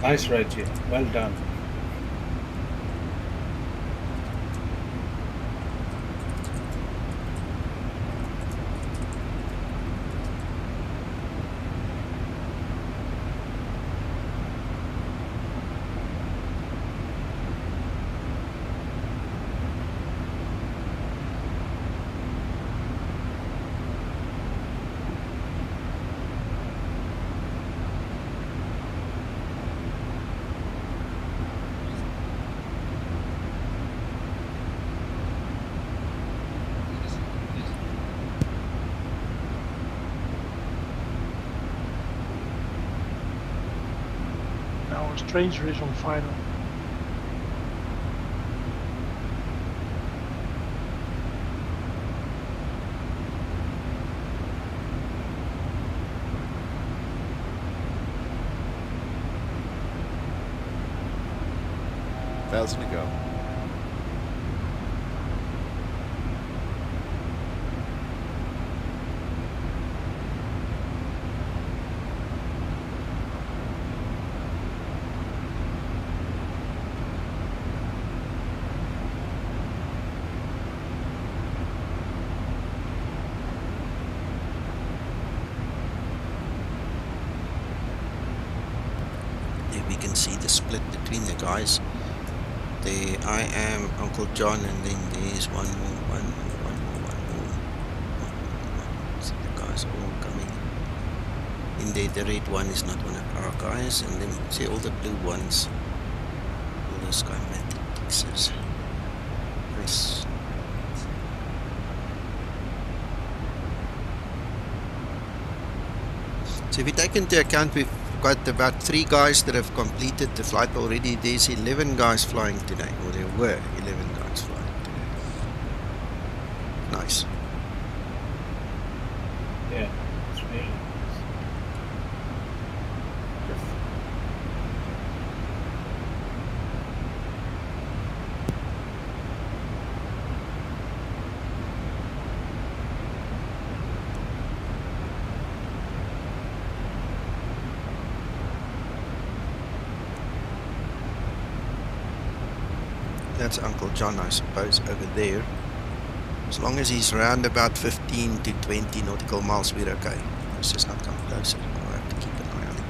Nice, Reggie. Well done. Our stranger is on final. Thousand to go. We can see the split between the guys. There I am, Uncle John, and then there's one more. See the guys all coming in there. The red one is not one of our guys, and then see all the blue ones, all the Skymatix. Nice. So if you take into account we've got about 3 guys that have completed the flight already, there's 11 guys flying today, or there were 11 guys flying today. Nice. Yeah, it's really nice. That's Uncle John, I suppose, over there. As long as he's around about 15 to 20 nautical miles, we're okay. Let's just not come closer. I'll have to keep an eye on him.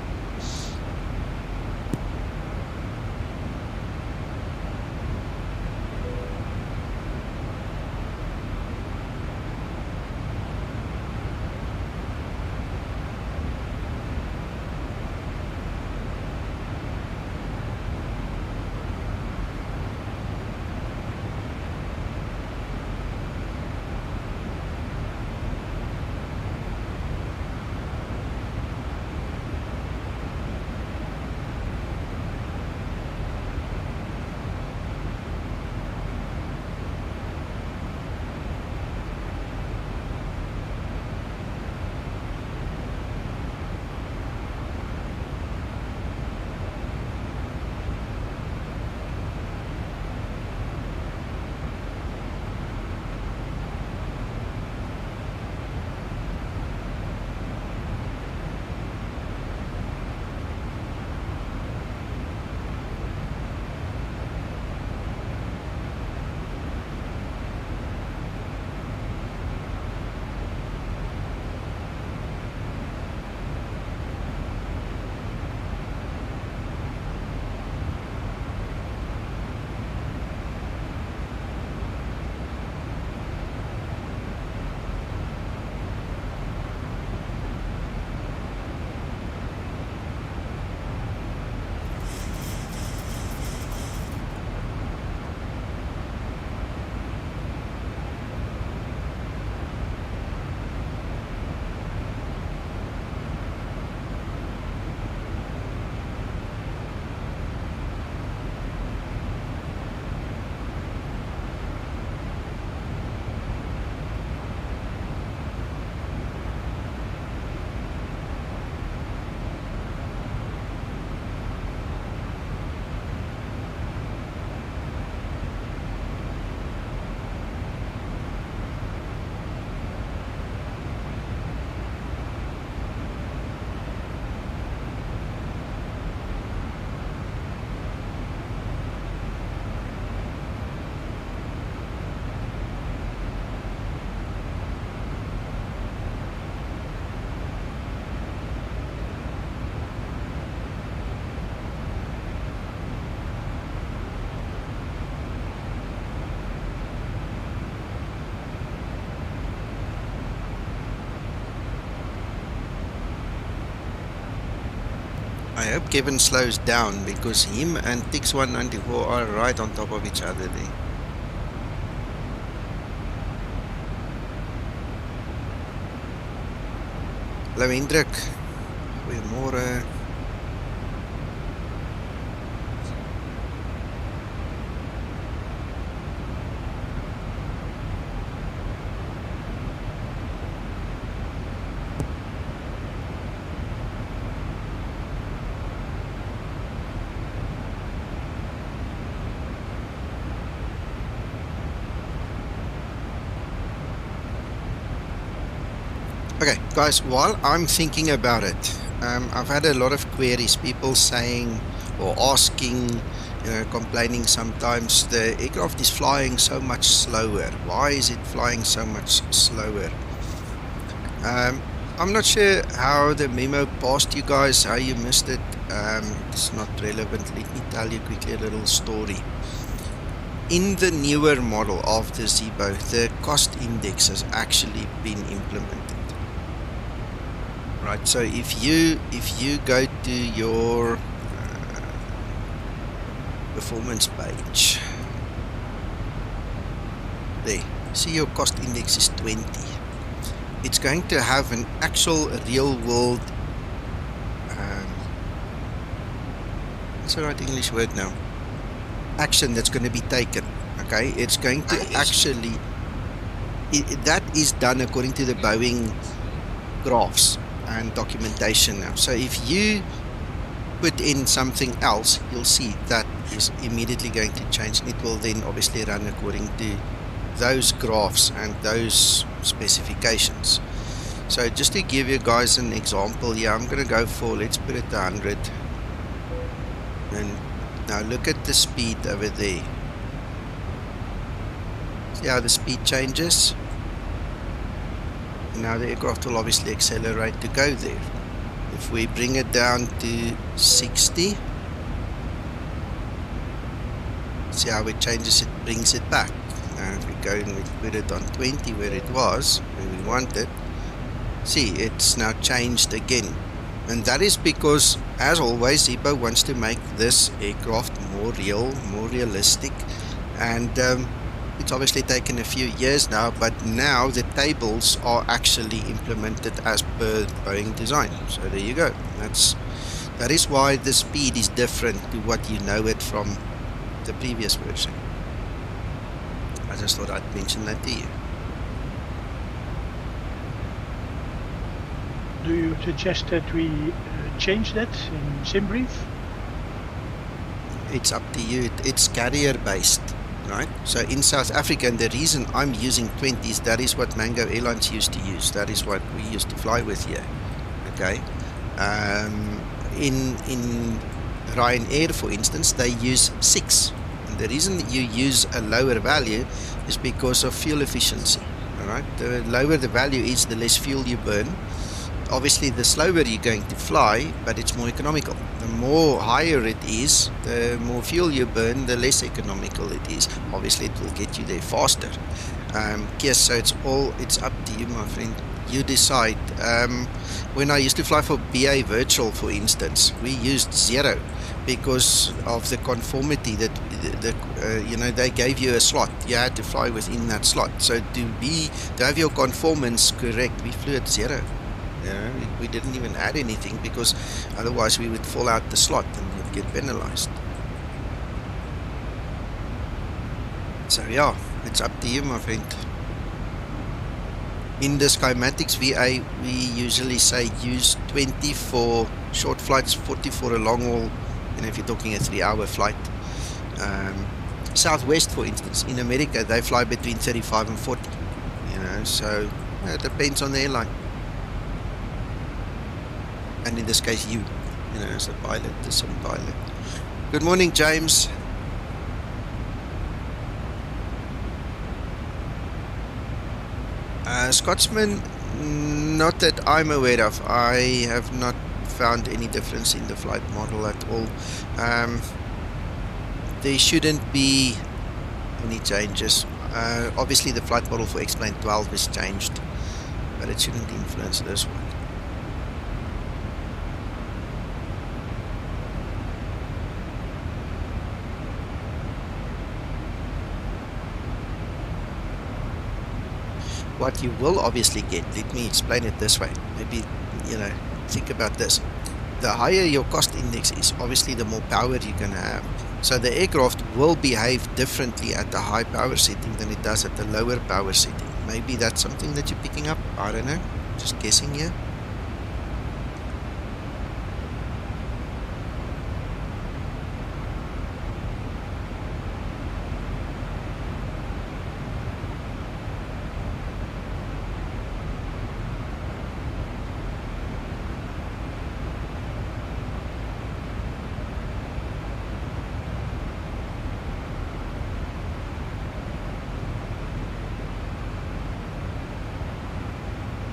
I hope Kevin slows down because him and Tix 194 are right on top of each other there. Hallo Hendrik, goeiemôre. Okay, guys, while I'm thinking about it, I've had a lot of queries, people saying or asking, you know, complaining sometimes the aircraft is flying so much slower. Why is it flying so much slower? I'm not sure how the memo passed you guys, how you missed it. It's not relevant. Let me tell you quickly a little story. In the newer model of the Zibo, the cost index has actually been implemented. Right, so if you go to your performance page, there, see your cost index is 20. It's going to have an actual real world, what's the right English word now? Action that's going to be taken, okay? It's going to actually, that is done according to the Boeing graphs and documentation now. So if you put in something else, you'll see that is immediately going to change. It will then obviously run according to those graphs and those specifications. So just to give you guys an example, yeah, I'm going to go for, let's put it 100. And now look at the speed over there. See how the speed changes? Now the aircraft will obviously accelerate to go there. If we bring it down to 60, see how it changes, it brings it back. Now if we go and we put it on 20 where it was, where we want it, see, it's now changed again. And that is because, as always, Zibo wants to make this aircraft more real, more realistic, and it's obviously taken a few years now, but now the tables are actually implemented as per Boeing design. So there you go. That is why the speed is different to what you know it from the previous version. I just thought I'd mention that to you. Do you suggest that we change that in SimBrief? It's up to you. It's carrier based. Right, so in South Africa, and the reason I'm using 20s, that is what Mango Airlines used to use. That is what we used to fly with here. Okay, in Ryanair, for instance, they use 6. And the reason that you use a lower value is because of fuel efficiency. All right, the lower the value is, the less fuel you burn. Obviously, the slower you're going to fly, but it's more economical. The more higher it is, the more fuel you burn, the less economical it is. Obviously, it will get you there faster. Yes, so it's up to you, my friend. You decide. When I used to fly for BA Virtual, for instance, we used 0 because of the conformity that you know, they gave you a slot. You had to fly within that slot. So to have your conformance correct, we flew at 0. You know, we didn't even add anything because otherwise we would fall out the slot and would get penalized. So yeah, it's up to you, my friend. In the Skymatix VA, we usually say use 20 for short flights, 40 for a long haul, you know, if you're talking a 3-hour flight. Southwest, for instance, in America, they fly between 35 and 40, you know, so it depends on the airline. And in this case, you know, as a pilot, the sim pilot. Good morning, James. Scotsman, not that I'm aware of. I have not found any difference in the flight model at all. There shouldn't be any changes. Obviously, the flight model for X-Plane 12 is changed, but it shouldn't influence this one. what you will obviously get, let me explain it this way. Maybe, think about this. The higher your cost index is, obviously the more power you're going to have. So the aircraft will behave differently at the high power setting than it does at the lower power setting. Maybe that's something that you're picking up. I don't know. Just guessing here.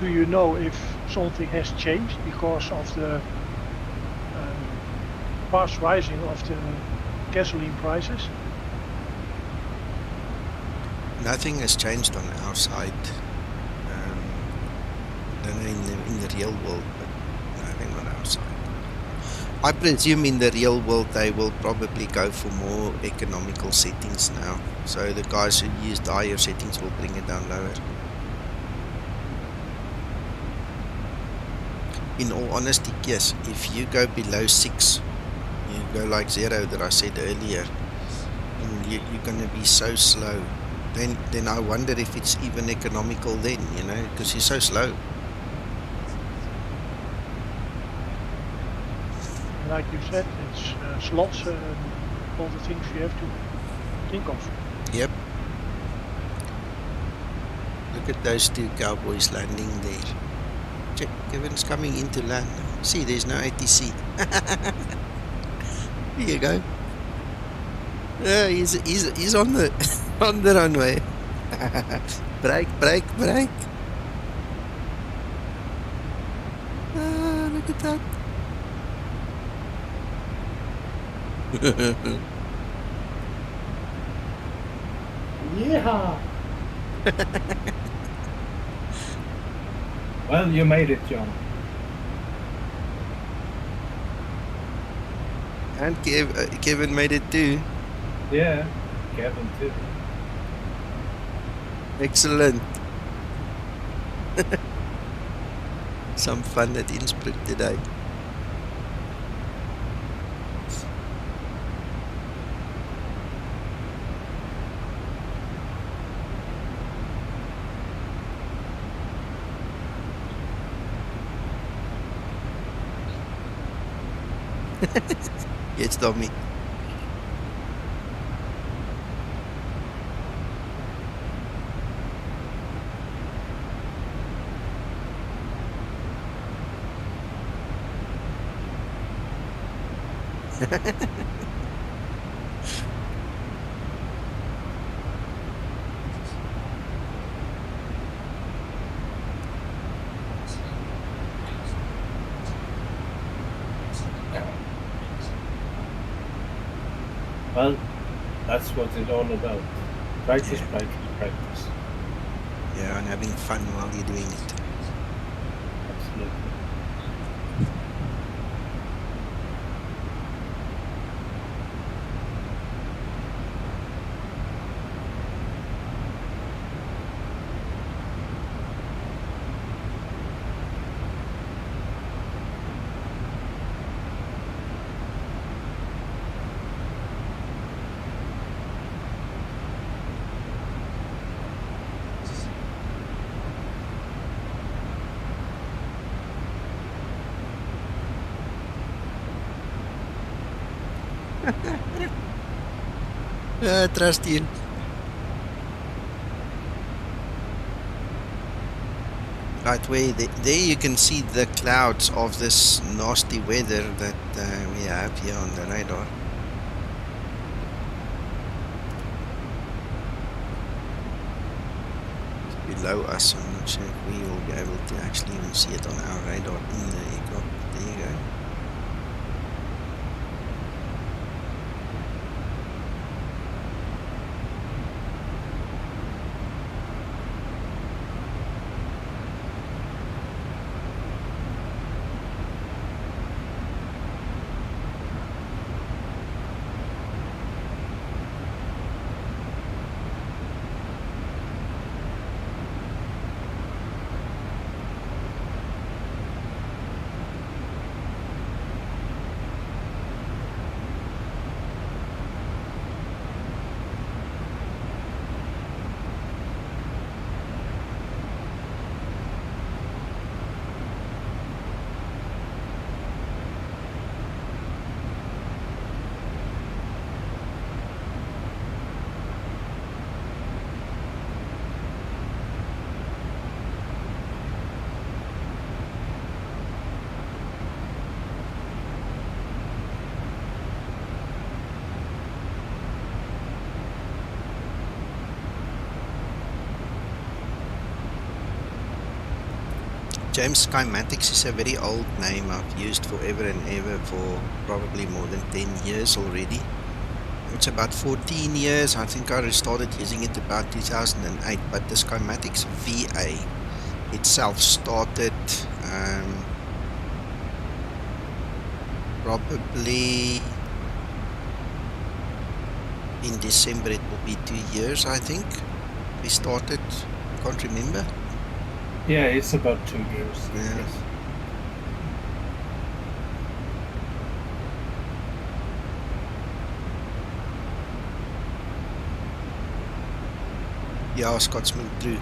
Do you know if something has changed because of the fast rising of the gasoline prices? Nothing has changed on our side. I don't know in the real world, but nothing on our side. I presume in the real world they will probably go for more economical settings now. So the guys who use the higher settings will bring it down lower. In all honesty, yes, if you go below 6, you go like 0 that I said earlier, and you're going to be so slow, then I wonder if it's even economical then, because you're so slow. Like you said, it's slots and all the things you have to think of. Yep. Look at those two cowboys landing there. Check, Kevin's coming into land. See, there's no ATC. Here you go. He's on the on the runway. Brake. Look at that. Yeah. Well, you made it, John. And Kevin made it too. Yeah, Kevin too. Excellent. Some fun at Innsbruck today. Jetzt Tommy. Well, that's what it's all about. Practice, practice. Yeah, and having fun while you're doing it. Absolutely. Trust you. Right, there you can see the clouds of this nasty weather that we have here on the radar. Below us, I'm not sure if we will be able to actually even see it on our radar in the aircraft. There you go. James, Skymatix is a very old name I've used forever and ever for probably more than 10 years already. It's about 14 years. I think I started using it about 2008, but the Skymatix VA itself started probably in December. It will be 2 years, I think. We started, can't remember. Yeah, it's about 2 years. Yeah. Yes. Yeah, Scotsman through.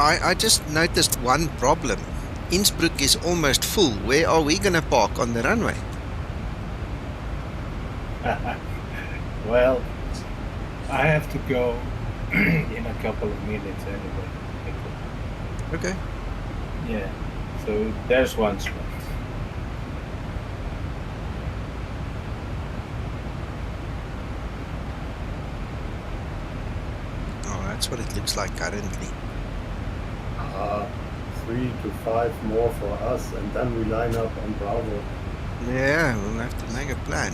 I just noticed one problem. Innsbruck is almost full. Where are we going to park on the runway? Well, I have to go in a couple of minutes anyway. Okay. Yeah, so there's one slot. Oh, that's what it looks like currently. 3 to 5 more for us, and then we line up on Bravo. Yeah, we'll have to make a plan.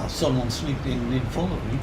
Someone sneaked in front of me.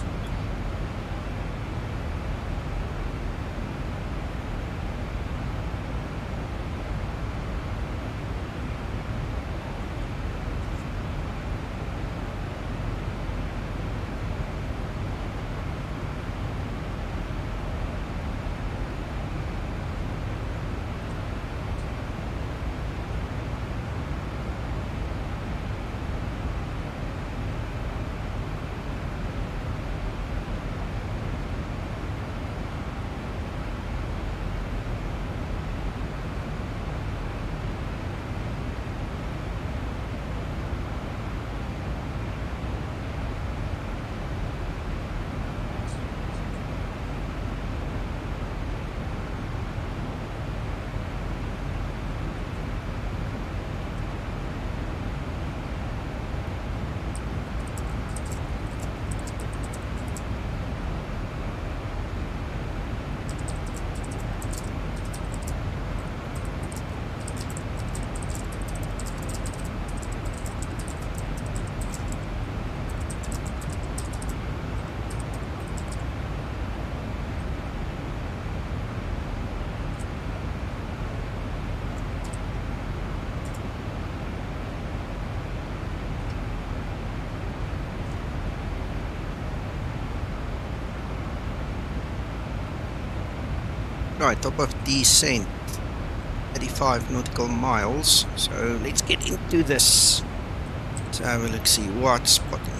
Right, top of descent, 35 nautical miles. So let's get into this. Let's have a look, see what's spotting.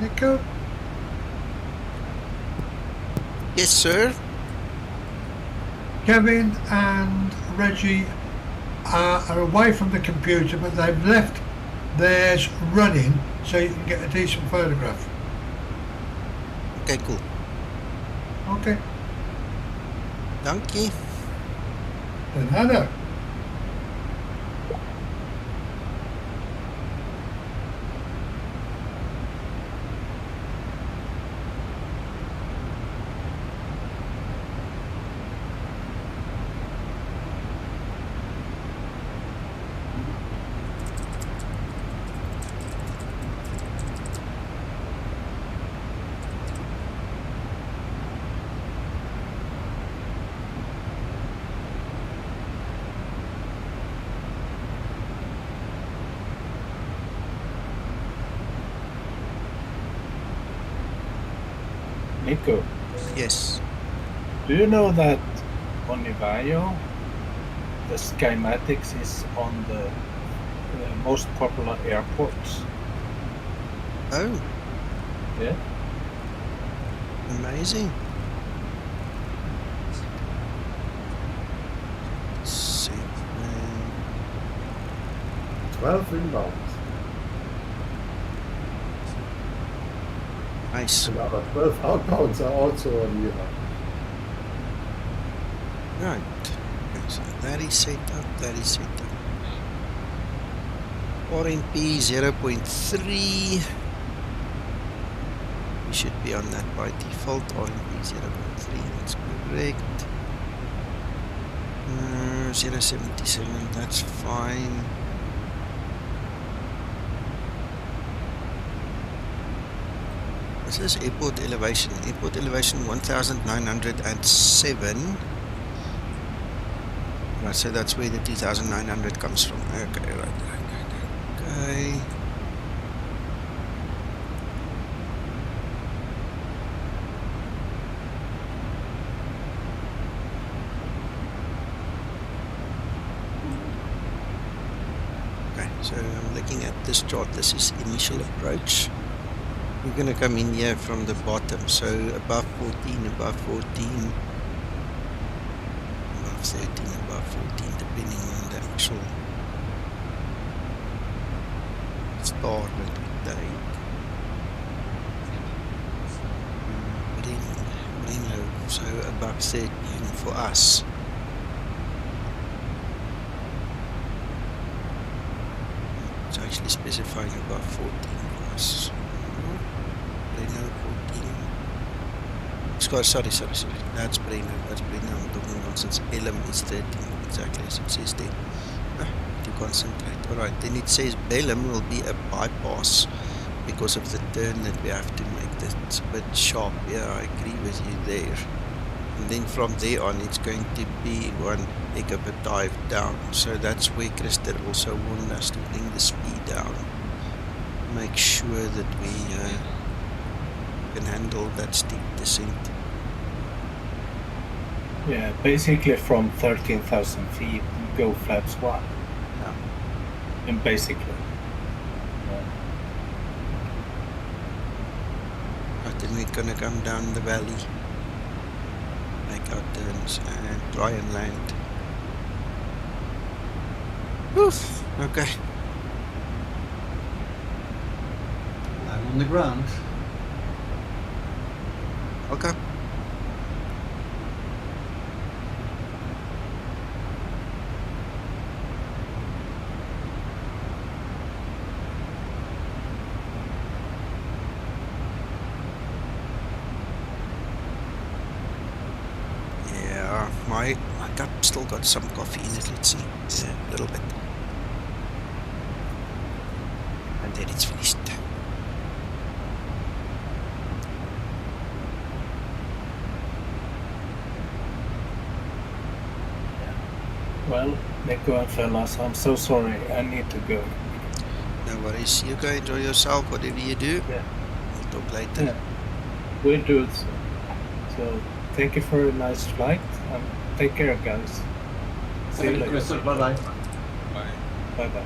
Nico? Yes, sir. Kevin and Reggie are away from the computer, but they've left theirs running so you can get a decent photograph. Okay, cool. Okay. Dankie. Then hello. Nico. Yes. Do you know that on Ivaio, the Skymatix is on the most popular airports? Oh. Yeah. Amazing. Let's see. 12 inbound. Nice. And our 12 outbounds are also on LIRA. Right. Okay, so that is set up. That is set up. RMP 0.3. We should be on that by default. RMP 0.3. That's correct. 077. That's fine. What's this airport elevation? Airport elevation 1907. Right, so that's where the 2900 comes from. Okay, right. Okay. Okay, so I'm looking at this chart. This is initial approach. We're going to come in here from the bottom, so above 14, above 14, above 13, above 14, depending on the actual star that we take. BRENO, so above 13 for us. It's actually specifying above 14 for us. BRENO 14. Sorry. That's BRENO. I'm talking nonsense. LM is 13, exactly as it says there. To concentrate. Alright, then it says Bellum will be a bypass because of the turn that we have to make. That's a bit sharp. Yeah, I agree with you there. And then from there on, it's going to be one heck of a dive down. So that's where Christer also warned us to bring the speed down. Make sure that we can handle that steep descent. Yeah, basically from 13,000 feet, you go flaps 1. Yeah. And basically. But then we're gonna come down the valley, make our turns and try and land. Oof, okay. I'm on the ground. Okay. Yeah, my cup still got some coffee in it. Let's see. Yeah, a little bit. And then it's finished. Well, Nico and fellas, I'm so sorry. I need to go. No worries. You go enjoy yourself, whatever you do. Yeah. We'll talk later. Yeah. We'll do it. So, thank you for a nice flight and take care, guys. See you later. Bye-bye. Bye. Bye-bye.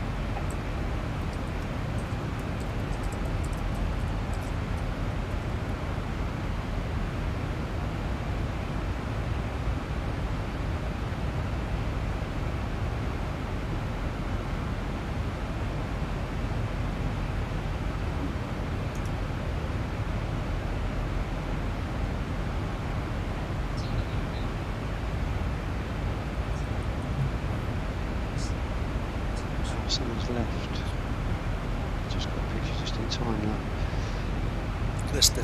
left. Just got a picture just in time, look. Lister.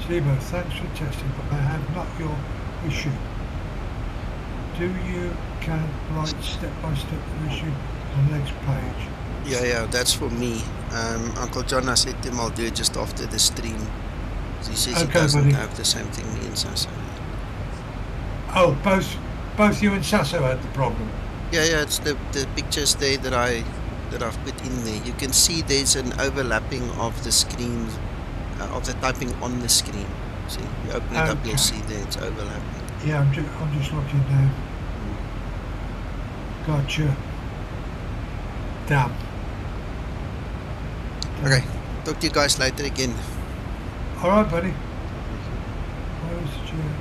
Zibo, thanks for testing, but I have not your issue. Do you can write step-by-step issue on the next page? Yeah, that's for me. Uncle John, I said to him I'll do it just after the stream. He says he doesn't buddy. have the same thing me and Sasso. Oh, both you and Sasso had the problem. Yeah, it's the pictures there that I've put in there. You can see there's an overlapping of the screen, of the typing on the screen. See, you open it up, you'll see there it's overlapping. Yeah, I'm just looking now. Gotcha. Damn. Okay, talk to you guys later again. Alright, buddy. Where's the chair?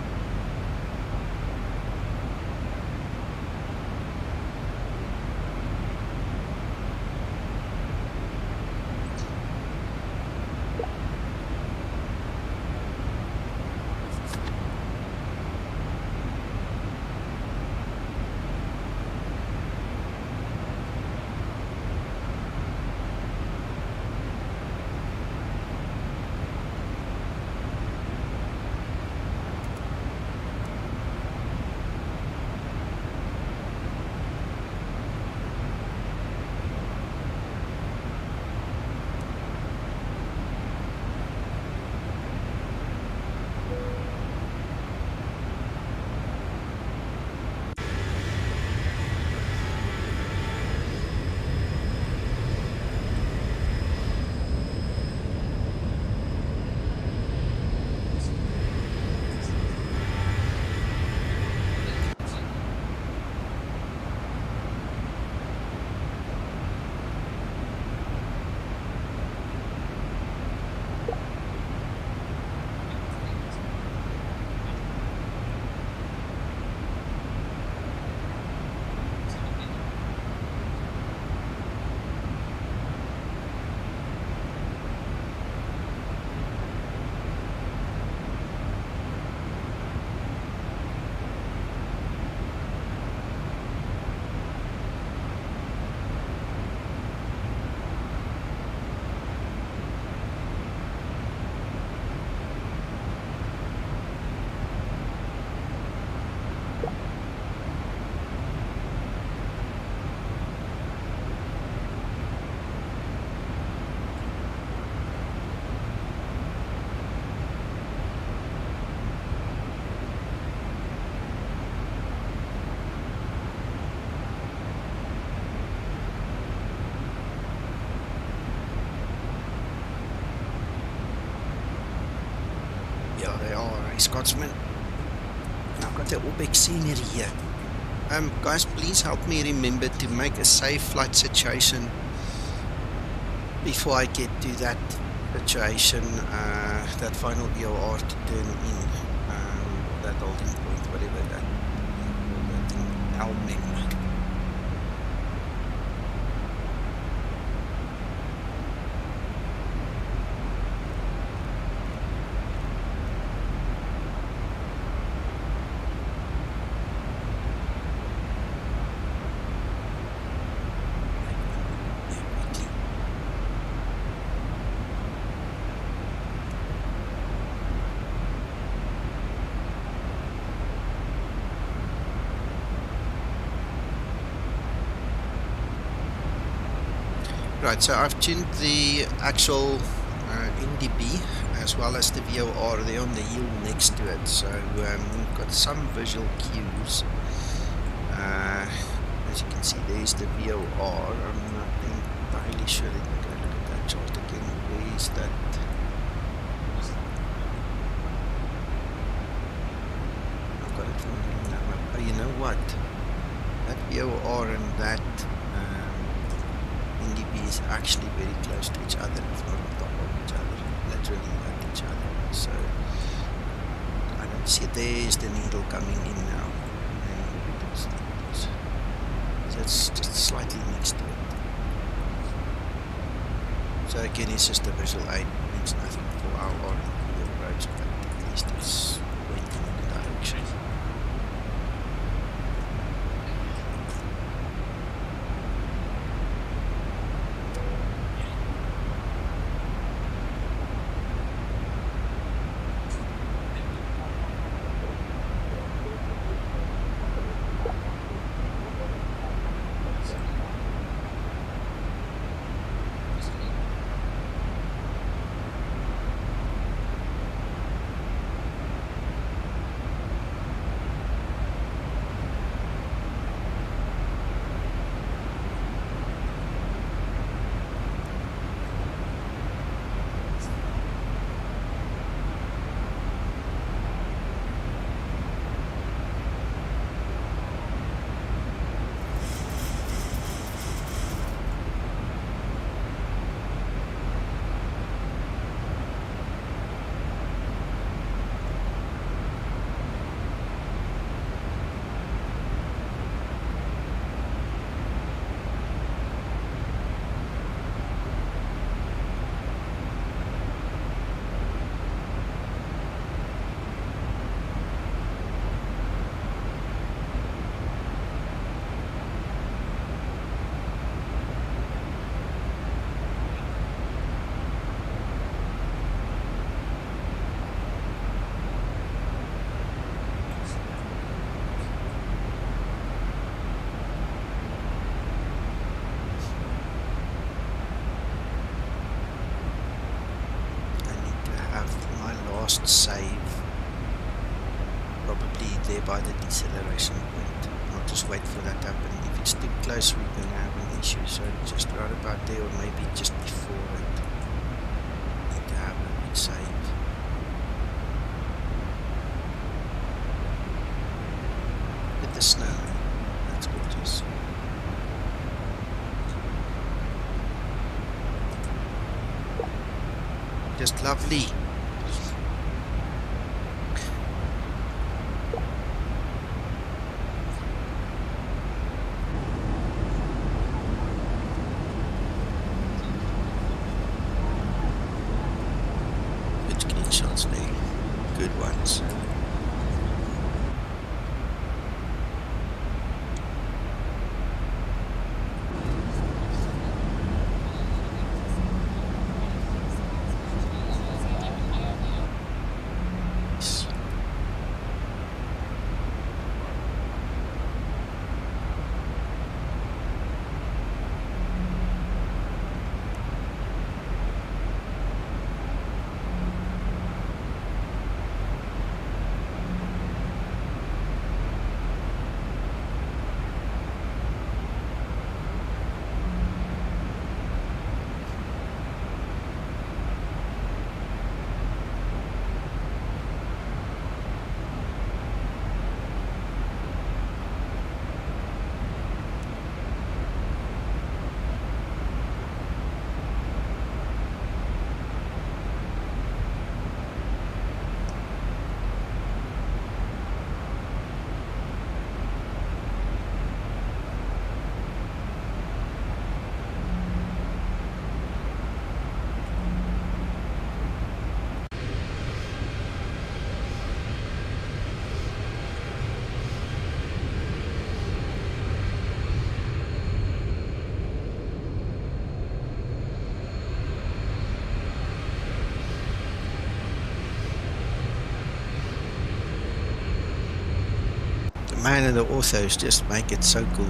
Yeah, they are, Scotsman. I've got the all big scenery here. Guys, please help me remember to make a safe flight situation before I get to that situation, that final VOR to turn in, that holding point, whatever that thing, LMEM. Right, so I've tuned the actual NDB as well as the VOR there on the hill next to it, so we've got some visual cues. As you can see, there's the VOR. I'm not entirely sure. Let me go look at that chart again. Where is that? I've got it from the map. Oh, you know what? That VOR and that NDB is actually very close to each other, if not on top of each other, literally at each other. So I don't see, there's the needle coming in now. So it's just slightly next to it. So again, it's just a visual aid, it means nothing for our approach, but at least it's pointing in the direction. last save, probably there by the deceleration point. I'll just wait for that to happen. If it's too close, we're going to have an issue, so just right about there, or maybe just before it. Need to have a big save. With the snow, that's gorgeous. Just lovely. Good clean shots there. Good ones. Man and the authors just make it so cool.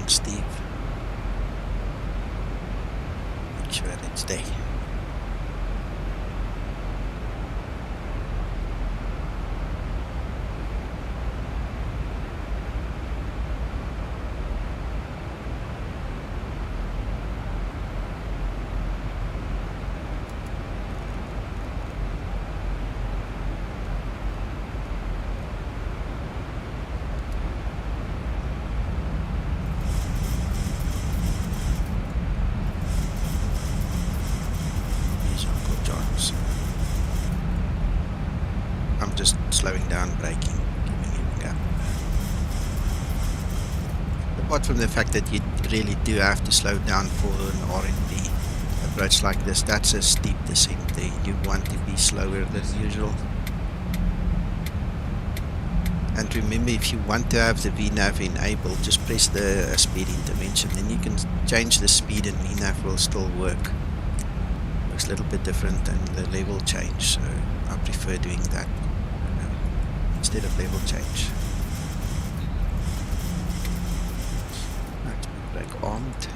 Steve. Make sure it's there. Just slowing down, braking, giving him a gap. Apart from the fact that you really do have to slow down for an R&D approach like this, that's a steep descent there. You want to be slower than usual. And remember, if you want to have the VNAV enabled, just press the speed intervention, then you can change the speed and VNAV will still work. Looks a little bit different than the level change, so I prefer doing that instead of level change. Right, brake armed.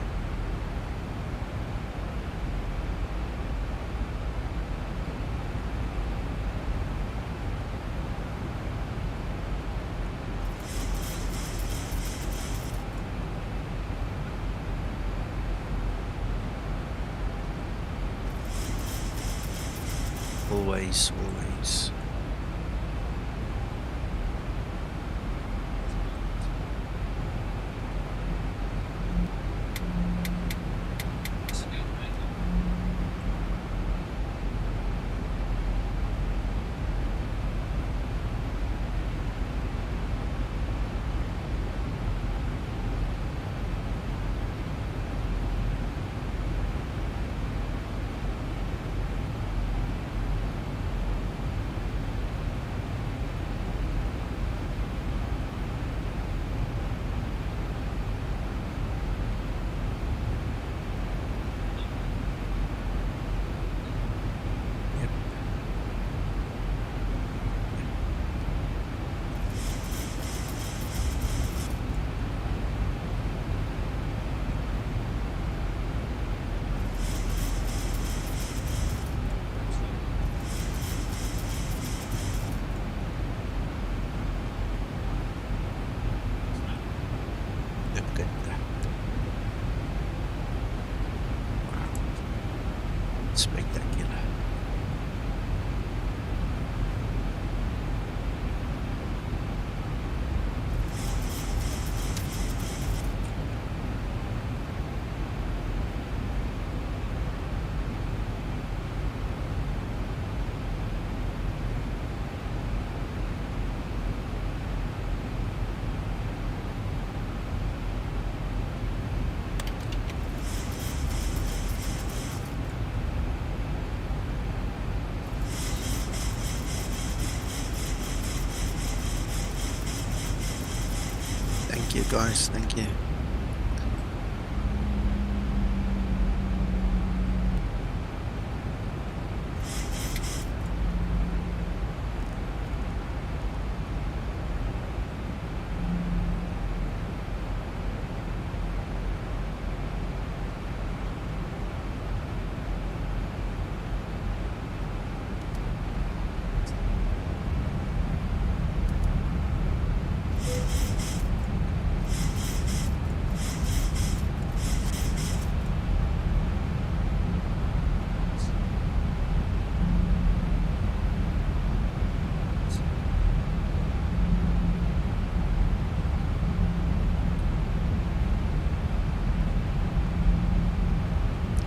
Always, always. Look at that. Wow. Spectacular. Thank you guys, thank you.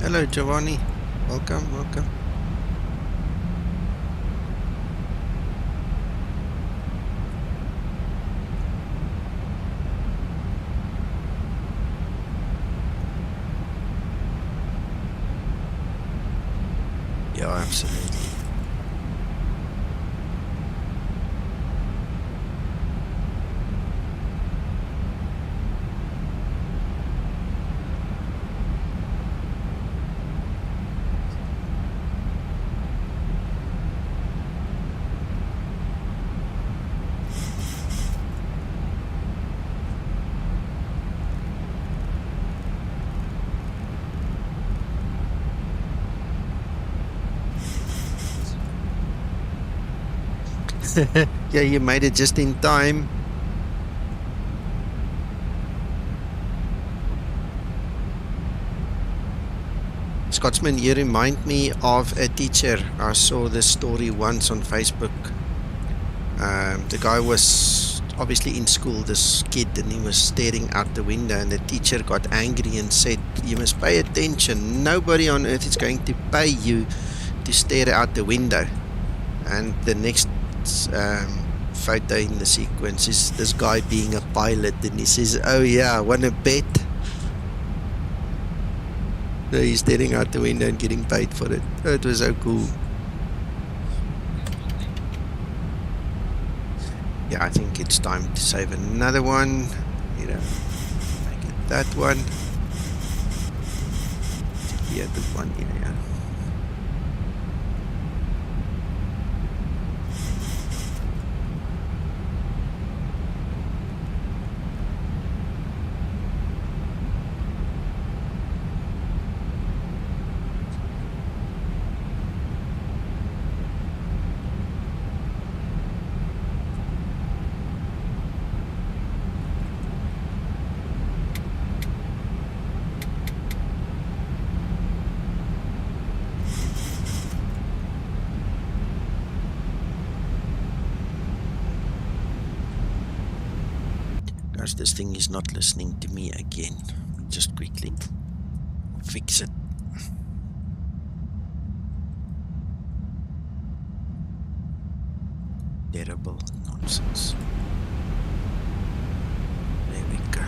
Hello Giovanni, welcome, welcome. Yeah, absolutely. Yeah, you made it just in time. Scotsman, you remind me of a teacher. I saw this story once on Facebook. The guy was obviously in school, this kid, and he was staring out the window, and the teacher got angry and said, "You must pay attention. Nobody on earth is going to pay you to stare out the window." And the next photo in the sequence is this guy being a pilot, and he says, "Oh yeah, wanna bet?" So he's staring out the window and getting paid for it. Oh, it was so cool. Yeah, I think it's time to save another one. You know, make it that one. Yeah, the one here, yeah. This thing is not listening to me again. Just quickly fix it. Terrible nonsense. There we go.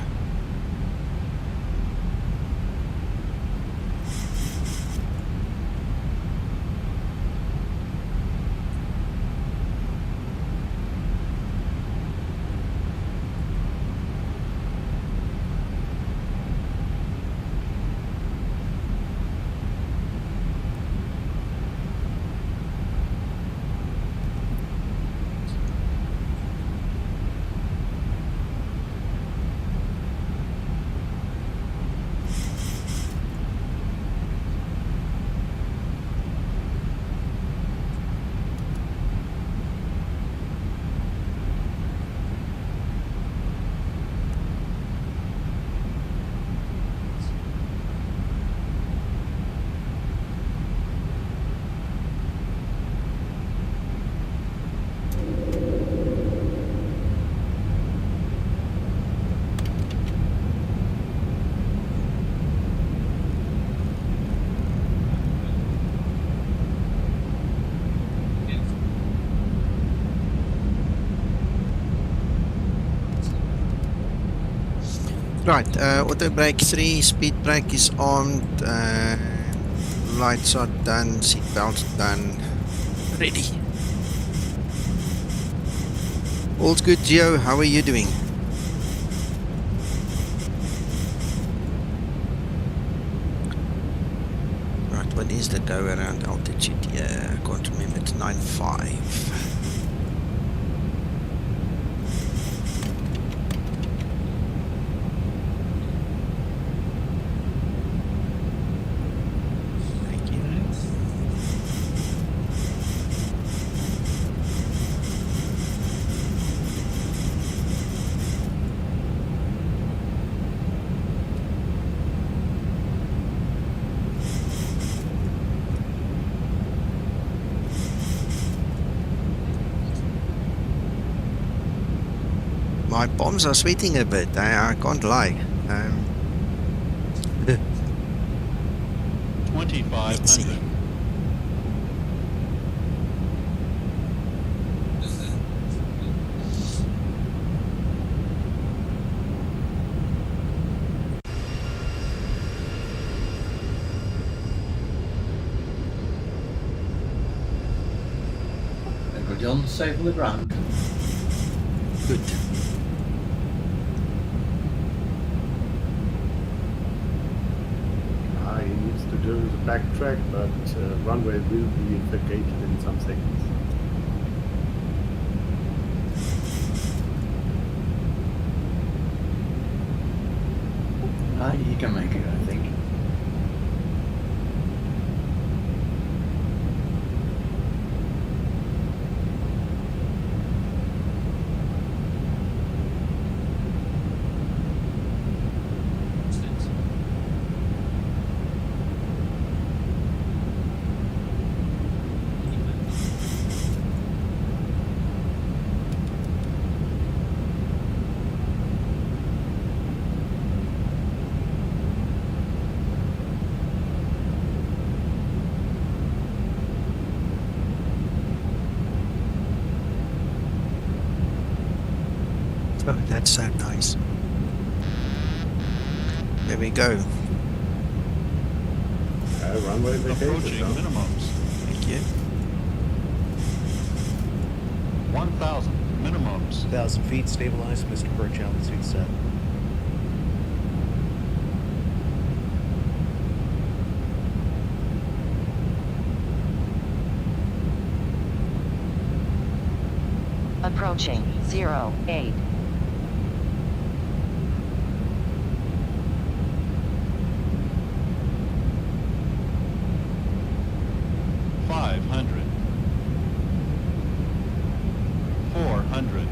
Right, auto brake 3, speed brake is armed, lights are done, seat belts done, ready. All's good, Gio, how are you doing? Right, what is the go around altitude? Yeah, I can't remember, it's 9.5. My palms are sweating a bit, I can't lie. 2500. Good, John, safe on the ground. Good. He needs to do the backtrack, but runway will be vacated in some seconds. He can make it, I think. Oh, that's so nice. There we go. Runway vacation. Approaching minimums. Thank you. 1,000 minimums. 1,000 feet, stabilized, Mr. Birch, altitude set. Approaching 08. 500. 400.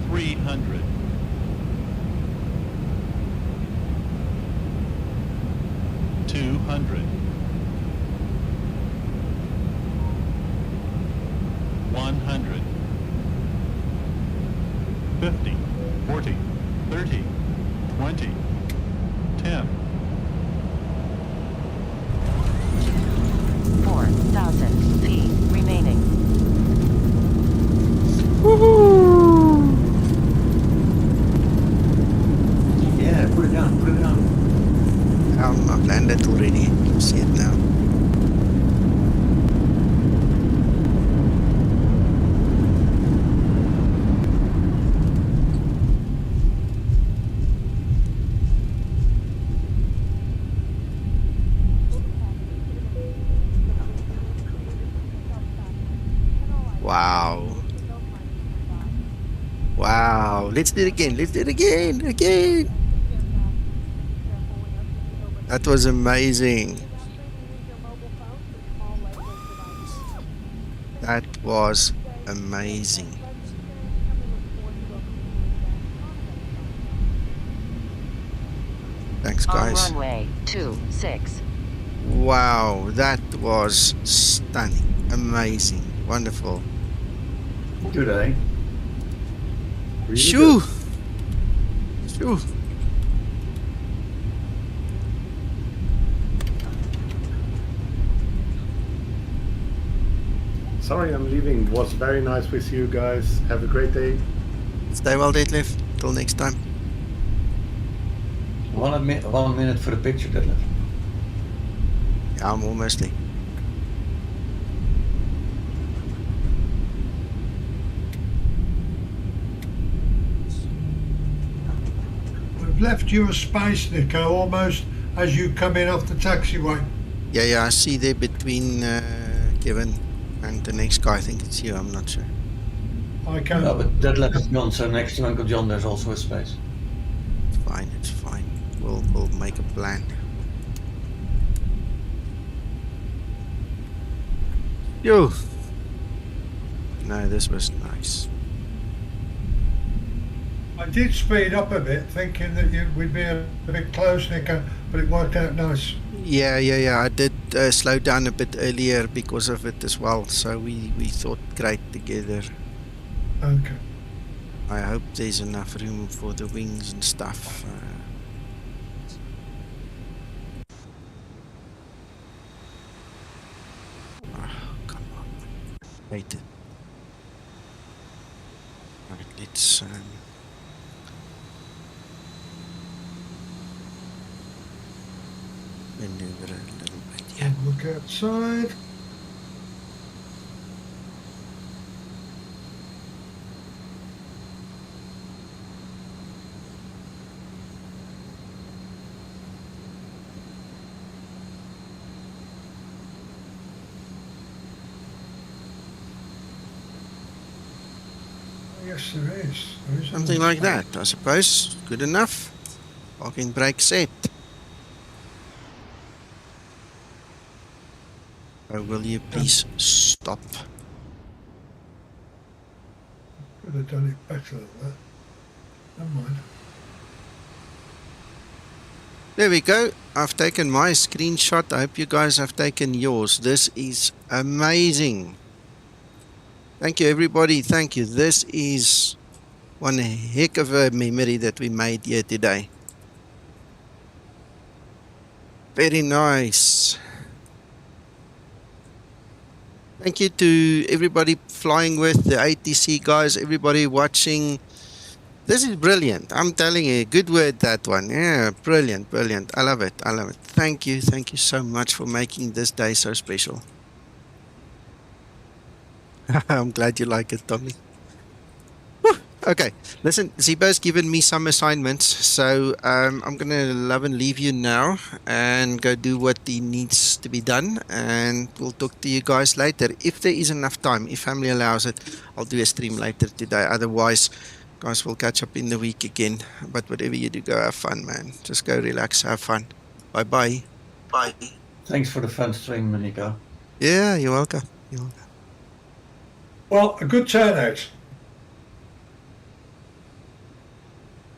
300. 200. 100. 50. 40. 30. 20. 10. 4,000 feet remaining. Woohoo! Yeah, put it down, put it down. I've landed already. You can see it now. Wow. Wow. Let's do it again. Let's do it again. Again. That was amazing. That was amazing. Thanks, guys. On runway 26. Wow, that was stunning. Amazing. Wonderful. Good, eh? Really Shoo! good. Shoo! Sorry, I'm leaving. It was very nice with you guys. Have a great day. Stay well, Detlef. Till next time. 1 minute for the picture, Detlef. Yeah, I'm almost there. We've left you a space, Nico, almost as you come in off the taxiway. Yeah, I see there between Kevin and the next guy. I think it's you, I'm not sure. I can't. No, but Detlef is gone, so next to Uncle John there's also a space. It's fine. We'll make a plan. Yo! No, this was nice. I did speed up a bit, thinking that we'd be a bit close, Nico, but it worked out nice. Yeah. I did slow down a bit earlier because of it as well. So we thought great together. Okay. I hope there's enough room for the wings and stuff. Come on. Hate it. Alright, let's maneuver a little bit. Yeah. Look outside. Yes, there is. Something like that, I suppose. Good enough. Parking brake set. Oh, will you please stop? Could have done it better than that. Never mind. There we go. I've taken my screenshot. I hope you guys have taken yours. This is amazing. Thank you, everybody. Thank you. This is one heck of a memory that we made here today. Very nice. Thank you to everybody flying with, the ATC guys, everybody watching. This is brilliant. I'm telling you, good word, that one. Yeah, brilliant. I love it. Thank you so much for making this day so special. I'm glad you like it, Tommy. Whew. Okay, listen, Zibo's given me some assignments, so I'm gonna love and leave you now and go do what needs to be done, and we'll talk to you guys later. If there is enough time, if family allows it, I'll do a stream later today. Otherwise, guys, we'll catch up in the week again. But whatever you do, go have fun, man. Just go relax, have fun. Bye. Bye. Thanks for the fun stream, Nico. Yeah, you're welcome. Well, a good turnout.